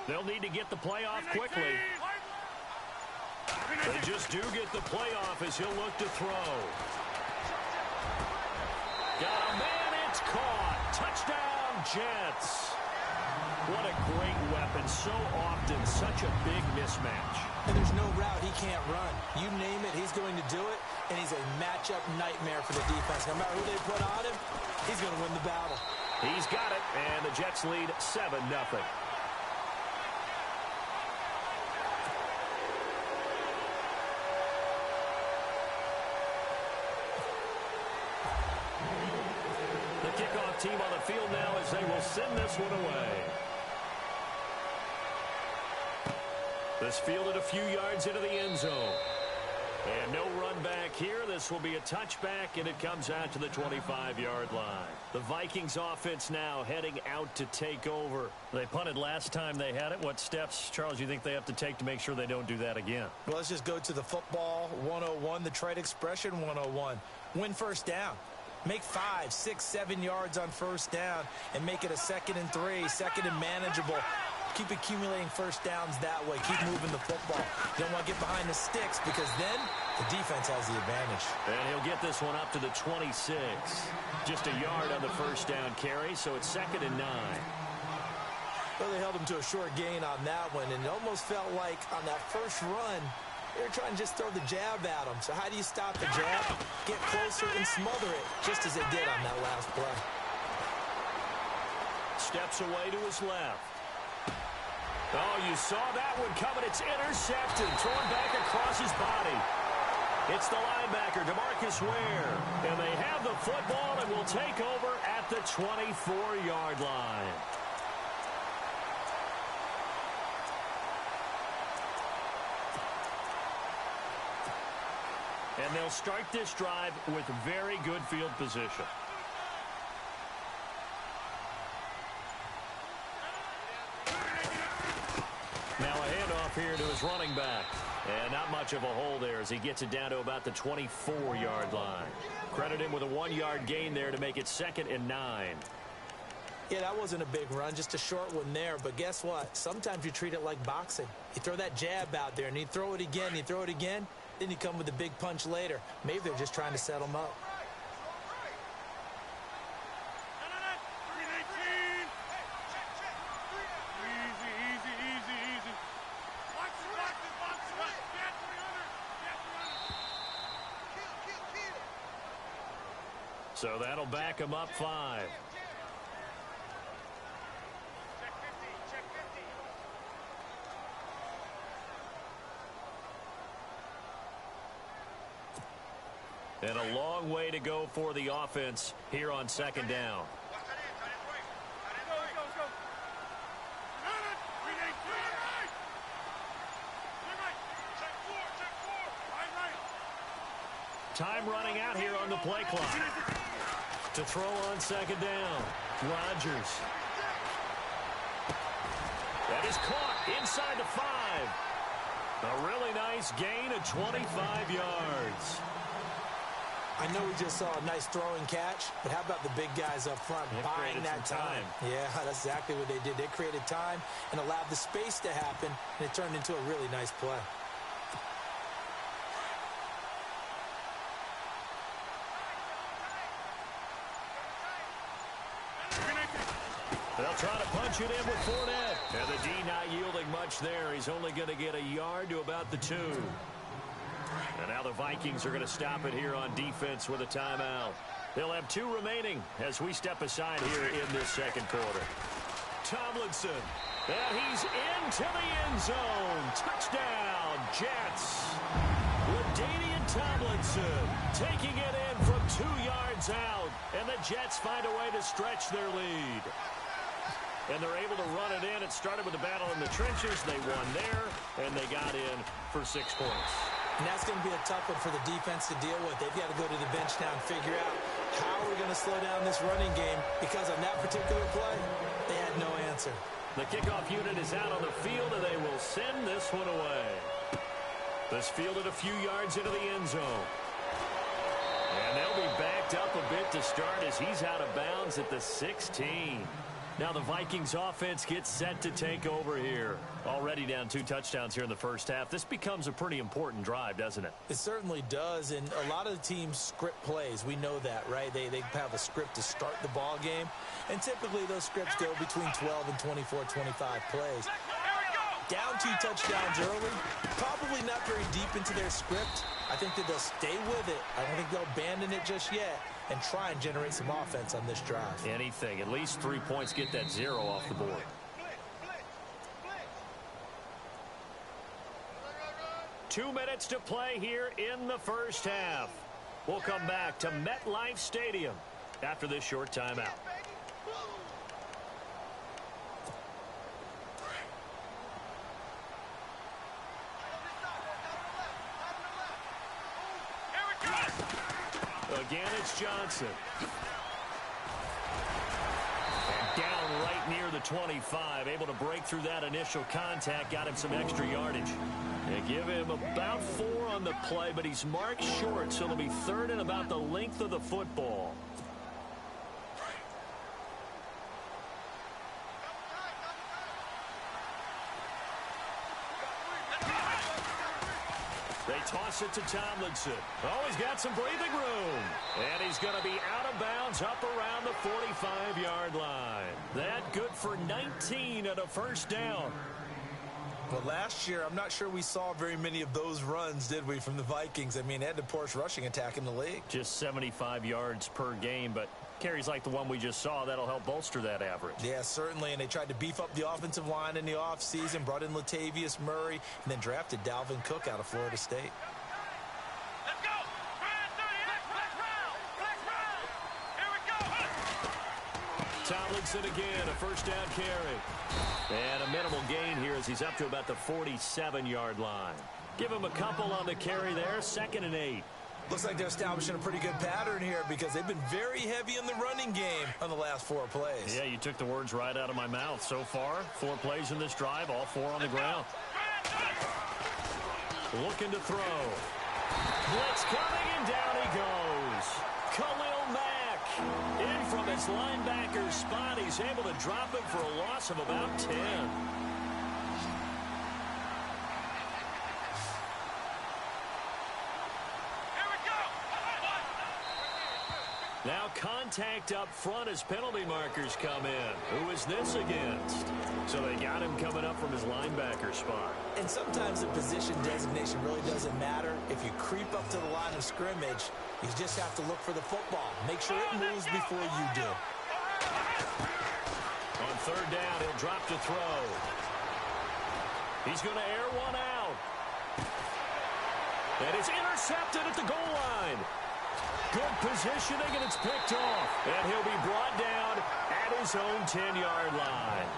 They'll need to get the play off quickly. They just do get the play off as he'll look to throw. Got a man, it's caught. Touchdown, Jets. What a great weapon. So often, such a big mismatch. And there's no route he can't run. You name it, he's going to do it, and he's a matchup nightmare for the defense. No matter who they put on him, he's going to win the battle. He's got it, and the Jets lead 7-0. The kickoff team on the field now as they will send this one away. This fielded a few yards into the end zone. And no run back here. This will be a touchback, and it comes out to the 25-yard line. The Vikings offense now heading out to take over. They punted last time they had it. What steps, Charles, do you think they have to take to make sure they don't do that again? Well, let's just go to the football 101, the trade expression 101. Win first down. Make 5, 6, 7 yards on first down and make it a 2nd and 3, 2nd and manageable. Keep accumulating first downs that way. Keep moving the football. You don't want to get behind the sticks because then the defense has the advantage. And he'll get this one up to the 26. Just a yard on the first down carry, so it's 2nd and 9. Well, they held him to a short gain on that one, and it almost felt like on that first run, they were trying to just throw the jab at him. So how do you stop the jab? Get closer and smother it, just as it did on that last play. Steps away to his left. Oh, you saw that one coming. It's intercepted. Thrown back across his body. It's the linebacker, DeMarcus Ware. And they have the football and will take over at the 24-yard line. And they'll start this drive with very good field position. Now a handoff here to his running back. And not much of a hole there as he gets it down to about the 24-yard line. Credit him with a 1-yard gain there to make it 2nd and 9. Yeah, that wasn't a big run, just a short one there. But guess what? Sometimes you treat it like boxing. You throw that jab out there, and you throw it again, you throw it again, then you come with a big punch later. Maybe they're just trying to set him up. So that'll back him up 5. And a long way to go for the offense here on 2nd down. Time running out here on the play clock. To throw on 2nd down, Rodgers. That is caught inside the 5. A really nice gain of 25 yards. I know we just saw a nice throwing catch, but how about the big guys up front buying that time? Yeah, that's exactly what they did. They created time and allowed the space to happen, and it turned into a really nice play. They'll try to punch it in with Fournette. And the D not yielding much there. He's only going to get a yard to about the 2. And now the Vikings are going to stop it here on defense with a timeout. They'll have 2 remaining as we step aside here in this 2nd quarter. Tomlinson. And he's into the end zone. Touchdown, Jets. LaDainian Tomlinson taking it in from 2 yards out. And the Jets find a way to stretch their lead. And they're able to run it in. It started with a battle in the trenches. They won there, and they got in for 6 points. And that's going to be a tough one for the defense to deal with. They've got to go to the bench now and figure out how we're going to slow down this running game, because on that particular play, they had no answer. The kickoff unit is out on the field, and they will send this one away. This fielded a few yards into the end zone. And they'll be backed up a bit to start as he's out of bounds at the 16. Now the Vikings offense gets set to take over here. Already down 2 touchdowns here in the first half. This becomes a pretty important drive, doesn't it? It certainly does, and a lot of the teams script plays. We know that, right? They have a script to start the ball game, and typically those scripts go between 12 and 24, 25 plays. Down 2 touchdowns early, probably not very deep into their script. I think that they'll stay with it. I don't think they'll abandon it just yet and try and generate some offense on this drive. Anything. At least 3 points, get that 0 off the board. Two minutes to play here in the first half. We'll come back to MetLife Stadium after this short timeout. Again, it's Johnson. And down right near the 25. Able to break through that initial contact. Got him some extra yardage. They give him about 4 on the play, but he's marked short, so it'll be third and about the length of the football. They toss it to Tomlinson. Oh, he's got some breathing room. And he's going to be out of bounds up around the 45-yard line. That good for 19 and a first down. Well, last year, I'm not sure we saw very many of those runs, did we, from the Vikings? I mean, they had the poorest rushing attack in the league. Just 75 yards per game, but carries like the one we just saw, that'll help bolster that average. Yeah, certainly, and they tried to beef up the offensive line in the offseason, brought in Latavius Murray, and then drafted Dalvin Cook out of Florida State. Let's go! Tomlinson again, a first down carry. And a minimal gain here as he's up to about the 47-yard line. Give him a couple on the carry there, 2nd and 8. Looks like they're establishing a pretty good pattern here because they've been very heavy in the running game on the last 4 plays. Yeah, you took the words right out of my mouth. So far, 4 plays in this drive, all 4 on the ground. Looking to throw. Blitz coming, and down he goes. Khalil Mack in from his linebacker spot. He's able to drop him for a loss of about 10. Now contact up front as penalty markers come in. Who is this against? So they got him coming up from his linebacker spot. And sometimes the position designation really doesn't matter. If you creep up to the line of scrimmage, you just have to look for the football. Make sure it moves before you do. On 3rd down, he'll drop to throw. He's going to air one out. And it's intercepted at the goal line. Good positioning, and it's picked off. And he'll be brought down at his own 10-yard line.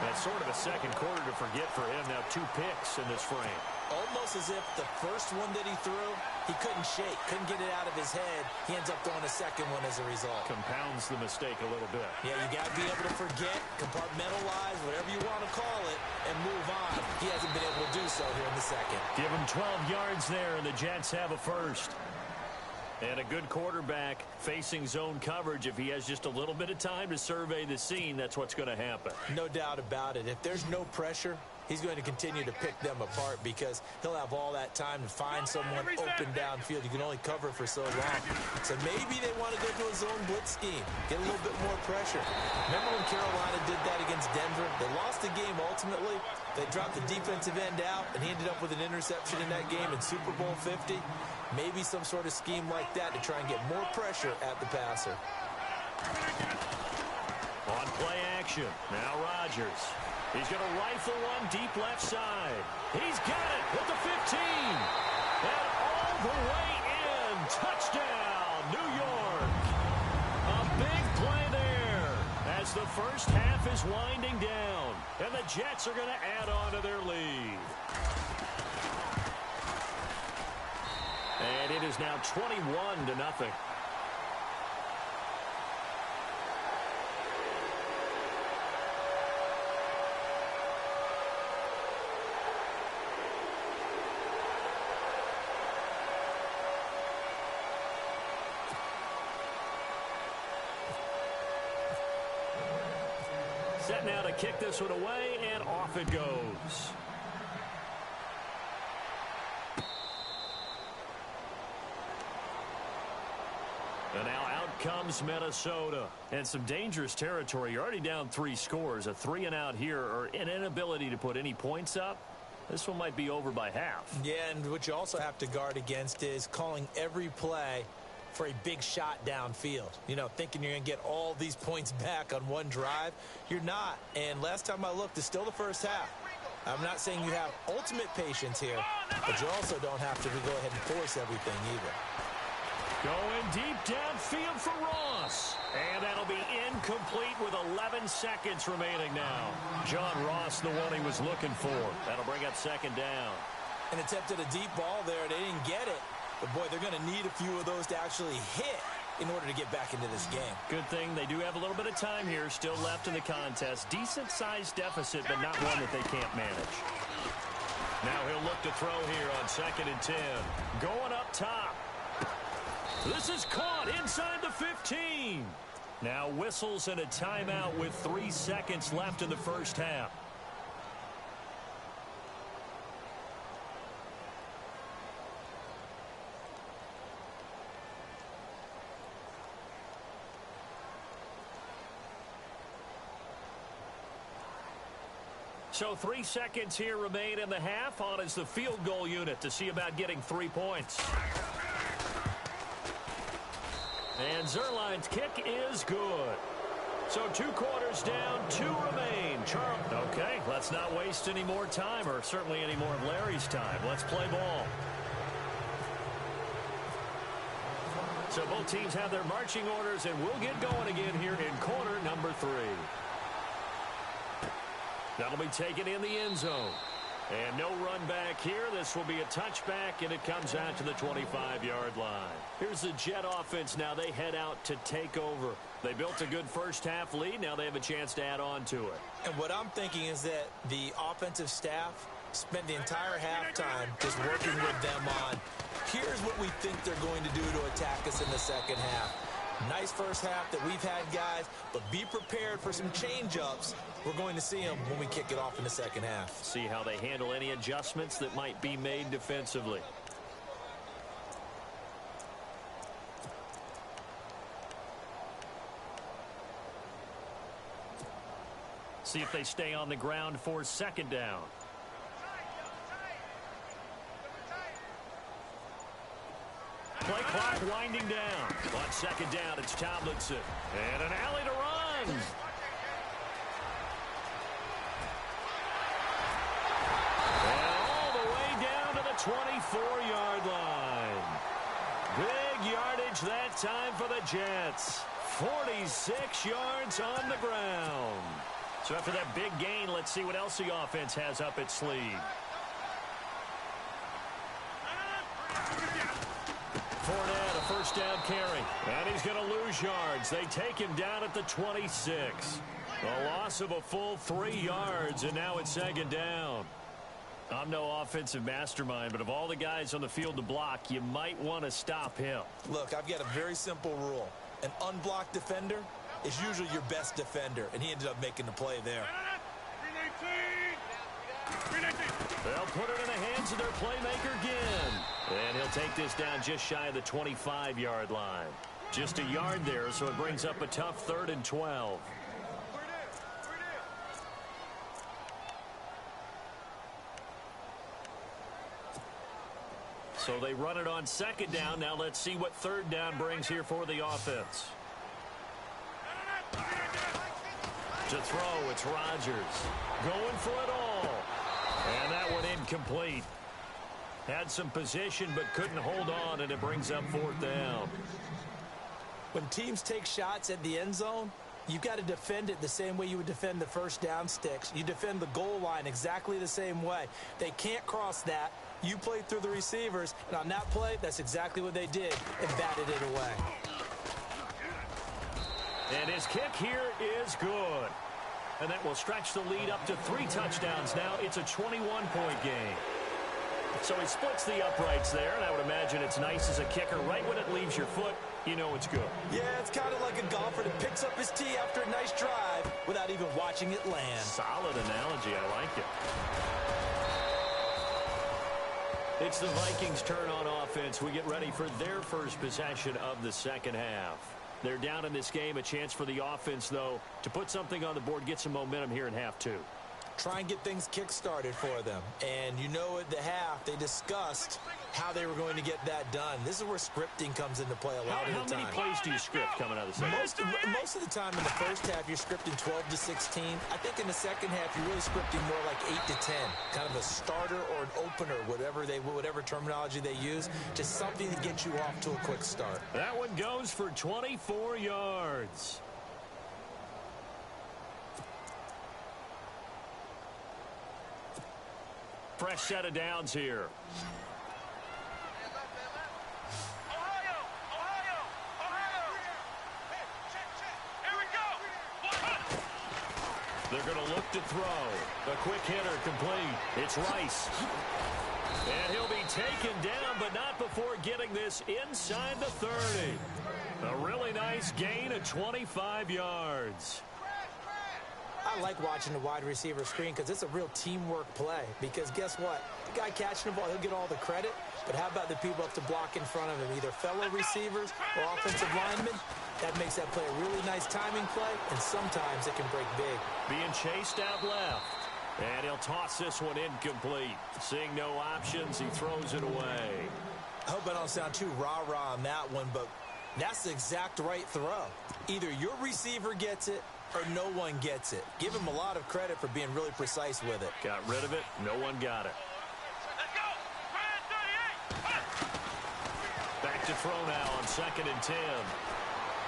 That's sort of a second quarter to forget for him. Now 2 picks in this frame. Almost as if the first one that he threw, he couldn't shake, couldn't get it out of his head. He ends up throwing a second one as a result. Compounds the mistake a little bit. Yeah, you got to be able to forget, compartmentalize, whatever you want to call it, and move on. He hasn't been able to do so here in the second. Give him 12 yards there, and the Jets have a first. And a good quarterback facing zone coverage. If he has just a little bit of time to survey the scene, that's what's going to happen. No doubt about it. If there's no pressure, he's going to continue to pick them apart because he'll have all that time to find someone open downfield. You can only cover for so long. So maybe they want to go to a zone blitz scheme, get a little bit more pressure. Remember when Carolina did that against Denver? They lost the game ultimately. They dropped the defensive end out, and he ended up with an interception in that game in Super Bowl 50. Maybe some sort of scheme like that to try and get more pressure at the passer. On play action, now Rodgers. He's going to rifle one deep left side. He's got it at the 15. And all the way in. Touchdown, New York. A big play there as the first half is winding down. And the Jets are going to add on to their lead. And it is now 21-0. Set now to kick this one away, and off it goes. And now out comes Minnesota. And some dangerous territory. You're already down 3 scores. A 3-and-out here, or an inability to put any points up. This one might be over by half. Yeah, and what you also have to guard against is calling every play for a big shot downfield. You know, thinking you're going to get all these points back on one drive. You're not. And last time I looked, it's still the first half. I'm not saying you have ultimate patience here, but you also don't have to go ahead and force everything either. Going deep downfield for Ross. And that'll be incomplete with 11 seconds remaining now. John Ross, the one he was looking for. That'll bring up 2nd down. And attempted a deep ball there. They didn't get it. But, boy, they're going to need a few of those to actually hit in order to get back into this game. Good thing they do have a little bit of time here still left in the contest. Decent-sized deficit, but not one that they can't manage. Now he'll look to throw here on 2nd and 10. Going up top. This is caught inside the 15. Now whistles and a timeout with 3 seconds left in the first half. So 3 seconds here remain in the half. On is the field goal unit to see about getting 3 points. And Zuerlein's kick is good. So 2 quarters down, 2 remain. Okay, let's not waste any more time, or certainly any more of Larry's time. Let's play ball. So both teams have their marching orders, and we'll get going again here in quarter number 3. That'll be taken in the end zone. And no run back here. This will be a touchback, and it comes out to the 25-yard line. Here's the Jet offense now. They head out to take over. They built a good first-half lead. Now they have a chance to add on to it. And what I'm thinking is that the offensive staff spent the entire halftime just working with them on, here's what we think they're going to do to attack us in the second half. Nice first half that we've had, guys, but be prepared for some change-ups. We're going to see them when we kick it off in the second half. See how they handle any adjustments that might be made defensively. See if they stay on the ground for 2nd down. Play clock winding down. On 2nd down, it's Tomlinson. And an alley to run. And all the way down to the 24-yard line. Big yardage that time for the Jets. 46 yards on the ground. So after that big gain, let's see what else the offense has up its sleeve. Fournette, a first down carry. And he's going to lose yards. They take him down at the 26. A loss of a full 3 yards, and now it's 2nd down. I'm no offensive mastermind, but of all the guys on the field to block, you might want to stop him. Look, I've got a very simple rule. An unblocked defender is usually your best defender, and he ended up making the play there. They'll put it in the hands of their playmaker again. And he'll take this down just shy of the 25-yard line. Just a yard there, so it brings up a tough 3rd and 12. So they run it on 2nd down. Now let's see what 3rd down brings here for the offense. To throw, it's Rodgers. Going for it all. And that one incomplete. Had some position but couldn't hold on, and it brings up 4th down. When teams take shots at the end zone, you've got to defend it the same way you would defend the first down sticks. You defend the goal line exactly the same way. They can't cross that. You played through the receivers, and on that play, that's exactly what they did and batted it away. And his kick here is good. And that will stretch the lead up to 3 touchdowns now. It's a 21-point game. So he splits the uprights there, and I would imagine it's nice as a kicker. Right when it leaves your foot, you know it's good. Yeah, it's kind of like a golfer that picks up his tee after a nice drive without even watching it land. Solid analogy. I like it. It's the Vikings' turn on offense. We get ready for their first possession of the second half. They're down in this game. A chance for the offense, though, to put something on the board, get some momentum here in half 2. Try and get things kick-started for them. And you know at the half, they discussed how they were going to get that done. This is where scripting comes into play a lot of the time. How many plays do you script coming out of the second? Most of the time in the first half, you're scripting 12 to 16. I think in the second half, you're really scripting more like 8 to 10. Kind of a starter or an opener, whatever terminology they use. Just something to get you off to a quick start. That one goes for 24 yards. Fresh set of downs here. They're going to look to throw. A quick hitter complete. It's Rice. And he'll be taken down, but not before getting this inside the 30. A really nice gain of 25 yards. I like watching the wide receiver screen because it's a real teamwork play. Because guess what? The guy catching the ball, he'll get all the credit. But how about the people up to block in front of him, either fellow receivers or offensive linemen? That makes that play a really nice timing play, and sometimes it can break big. Being chased out left. And he'll toss this one incomplete. Seeing no options, he throws it away. I hope I don't sound too rah-rah on that one, but that's the exact right throw. Either your receiver gets it or no one gets it. Give him a lot of credit for being really precise with it. Got rid of it. No one got it. Let's go. Brand 38. Back to throw now on 2nd and 10.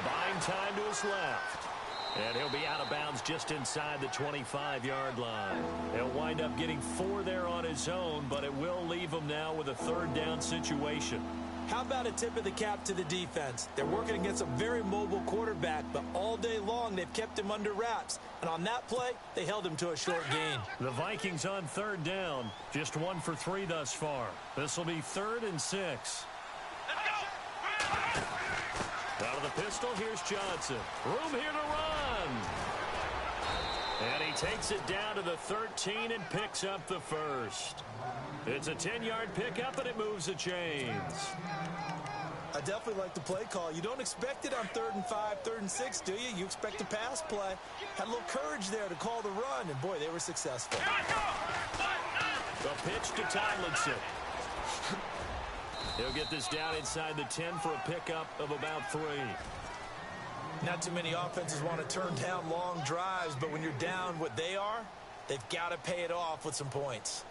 Buying time to his left. And he'll be out of bounds just inside the 25-yard line. He'll wind up getting 4 there on his own, but it will leave him now with a 3rd down situation. How about a tip of the cap to the defense? They're working against a very mobile quarterback, but all day long they've kept him under wraps. And on that play, they held him to a short gain. The Vikings on 3rd down, just 1 for 3 thus far. This will be 3rd and 6. Let's go. Out of the pistol, here's Johnson. Room here to run. And he takes it down to the 13 and picks up the 1st. It's a 10-yard pickup, and it moves the chains. I definitely like the play call. You don't expect it on 3rd and 5, 3rd and 6, do you? You expect a pass play. Had a little courage there to call the run, and boy, they were successful. The pitch to Tomlinson. He'll get this down inside the 10 for a pickup of about 3. Not too many offenses want to turn down long drives, but when you're down what they are, they've got to pay it off with some points.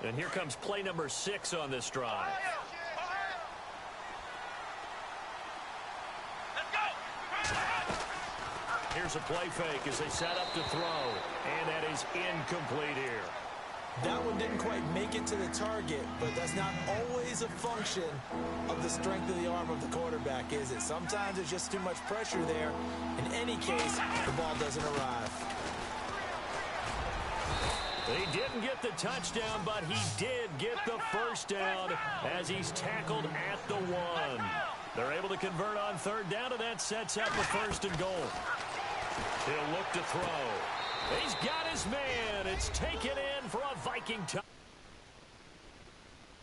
And here comes play number 6 on this drive. Let's go. Here's a play fake as they set up to throw. And that is incomplete here. That one didn't quite make it to the target, but that's not always a function of the strength of the arm of the quarterback, is it? Sometimes there's just too much pressure there. In any case, the ball doesn't arrive. He didn't get the touchdown, but he did get the 1st down as he's tackled at the 1. They're able to convert on 3rd down, and that sets up a 1st and goal. He'll look to throw. He's got his man. It's taken in for a Viking touchdown.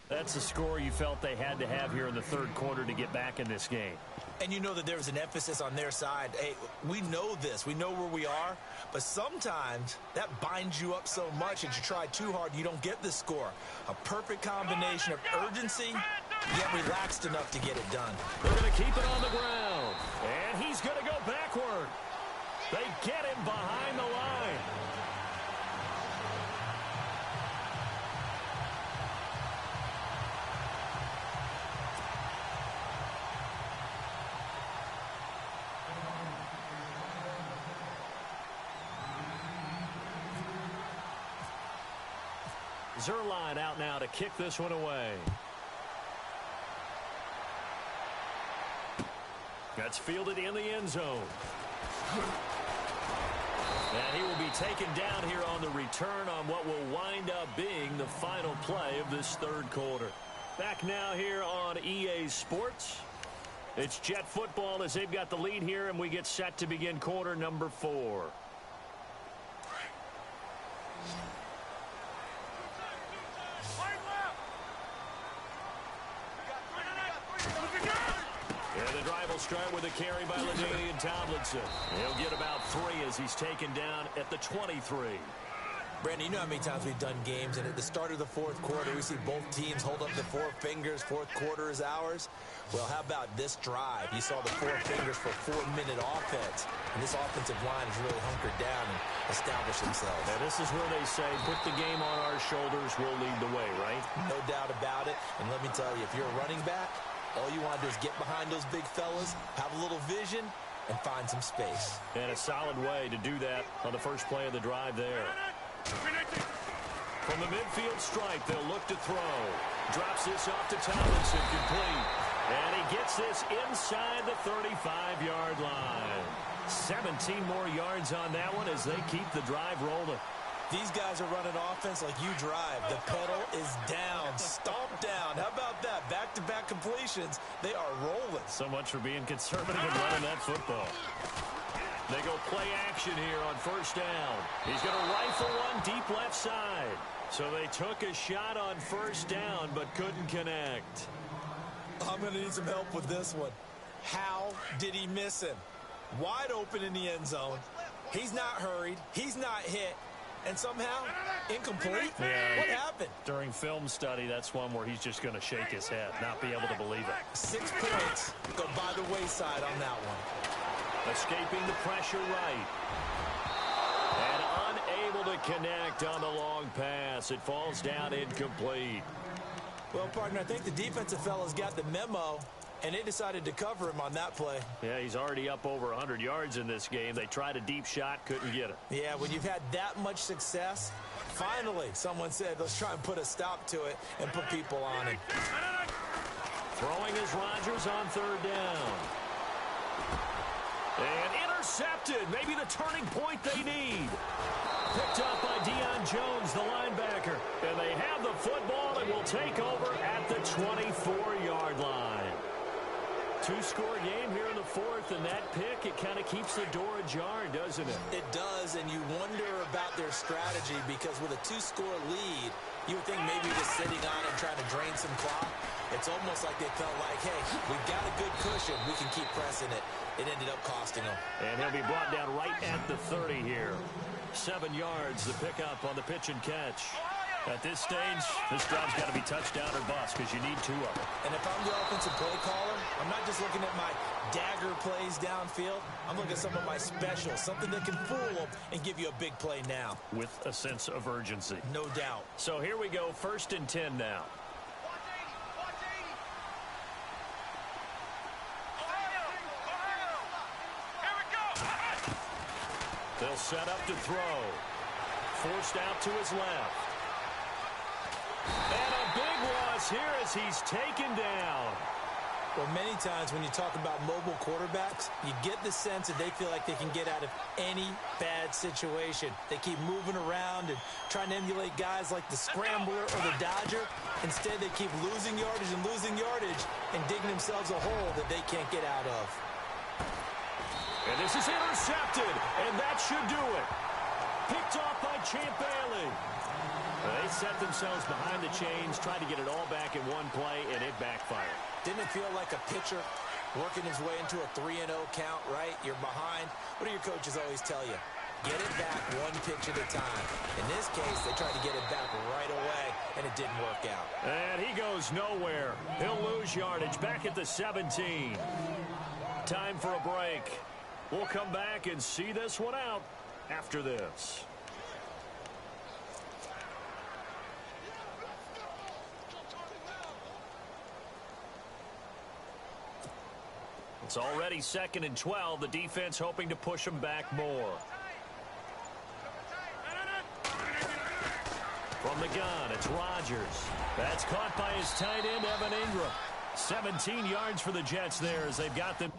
That's the score you felt they had to have here in the 3rd quarter to get back in this game. And you know that there was an emphasis on their side. Hey, we know this. We know where we are. But sometimes that binds you up so much that you try too hard, you don't get the score. A perfect combination of urgency, yet relaxed enough to get it done. They're going to keep it on the ground. And he's going to go backward. They get him behind the line. Zuerlein out now to kick this one away. That's fielded in the end zone. And he will be taken down here on the return on what will wind up being the final play of this 3rd quarter. Back now here on EA Sports. It's Jet football as they've got the lead here, and we get set to begin quarter number 4. And the drive will start with a carry by LaDainian Tomlinson. He'll get about 3 as he's taken down at the 23. Brandon, you know how many times we've done games, and at the start of the 4th quarter, we see both teams hold up the 4 fingers, 4th quarter is ours. Well, how about this drive? You saw the 4 fingers for 4-minute offense, and this offensive line has really hunkered down and established themselves. And this is where they say, put the game on our shoulders, we'll lead the way, right? No doubt about it, and let me tell you, if you're a running back, all you want to do is get behind those big fellas, have a little vision, and find some space. And a solid way to do that on the first play of the drive there. From the midfield stripe, they'll look to throw. Drops this off to Tomlinson, complete. And he gets this inside the 35-yard line. 17 more yards on that one as they keep the drive rolling. These guys are running offense like you drive. The pedal is down, stomped down. How about that? Back-to-back completions. They are rolling. So much for being conservative and running that football. They go play action here on first down. He's going to rifle one deep left side. So they took a shot on first down but couldn't connect. I'm going to need some help with this one. How did he miss him? Wide open in the end zone. He's not hurried. He's not hit. And somehow, incomplete? Yeah. What happened? During film study, that's one where he's just going to shake his head, not be able to believe it. 6 points go by the wayside on that one. Escaping the pressure right. And unable to connect on the long pass. It falls down incomplete. Well, partner, I think the defensive fellas got the memo, and they decided to cover him on that play. Yeah, he's already up over 100 yards in this game. They tried a deep shot, couldn't get it. Yeah, when you've had that much success, finally someone said, let's try and put a stop to it and put people on it. Throwing is Rodgers on third down. And intercepted. Maybe the turning point they need. Picked up by Deion Jones, the linebacker. And they have the football and will take over at the 24-yard line. 2-score game here in the fourth, and that pick, it kind of keeps the door ajar, doesn't it? It does, and you wonder about their strategy because with a 2-score lead, you would think maybe just sitting on it and trying to drain some clock. It's almost like they felt like, hey, we've got a good cushion. We can keep pressing it. It ended up costing them. And he'll be brought down right at the 30 here. 7 yards, the pickup on the pitch and catch. At this stage, this drive's got to be touchdown or bust because you need 2 of them. And if I'm the offensive play caller, I'm not just looking at my dagger plays downfield. I'm looking at some of my specials, something that can fool them and give you a big play now. With a sense of urgency. No doubt. So here we go, 1st and 10 now. They'll set up to throw. Forced out to his left. And a big loss here as he's taken down. Well, many times when you talk about mobile quarterbacks, you get the sense that they feel like they can get out of any bad situation. They keep moving around and trying to emulate guys like the Scrambler or the Dodger. Instead, they keep losing yardage and digging themselves a hole that they can't get out of. And this is intercepted, and that should do it. Picked off by Champ Bailey. They set themselves behind the chains, tried to get it all back in one play, and it backfired. Didn't it feel like a pitcher working his way into a 3-0 count, right? You're behind. What do your coaches always tell you? Get it back one pitch at a time. In this case, they tried to get it back right away, and it didn't work out. And he goes nowhere. He'll lose yardage back at the 17. Time for a break. We'll come back and see this one out after this. It's already 2nd and 12. The defense hoping to push them back more. From the gun, it's Rodgers. That's caught by his tight end, Evan Ingram. 17 yards for the Jets there as they've got them.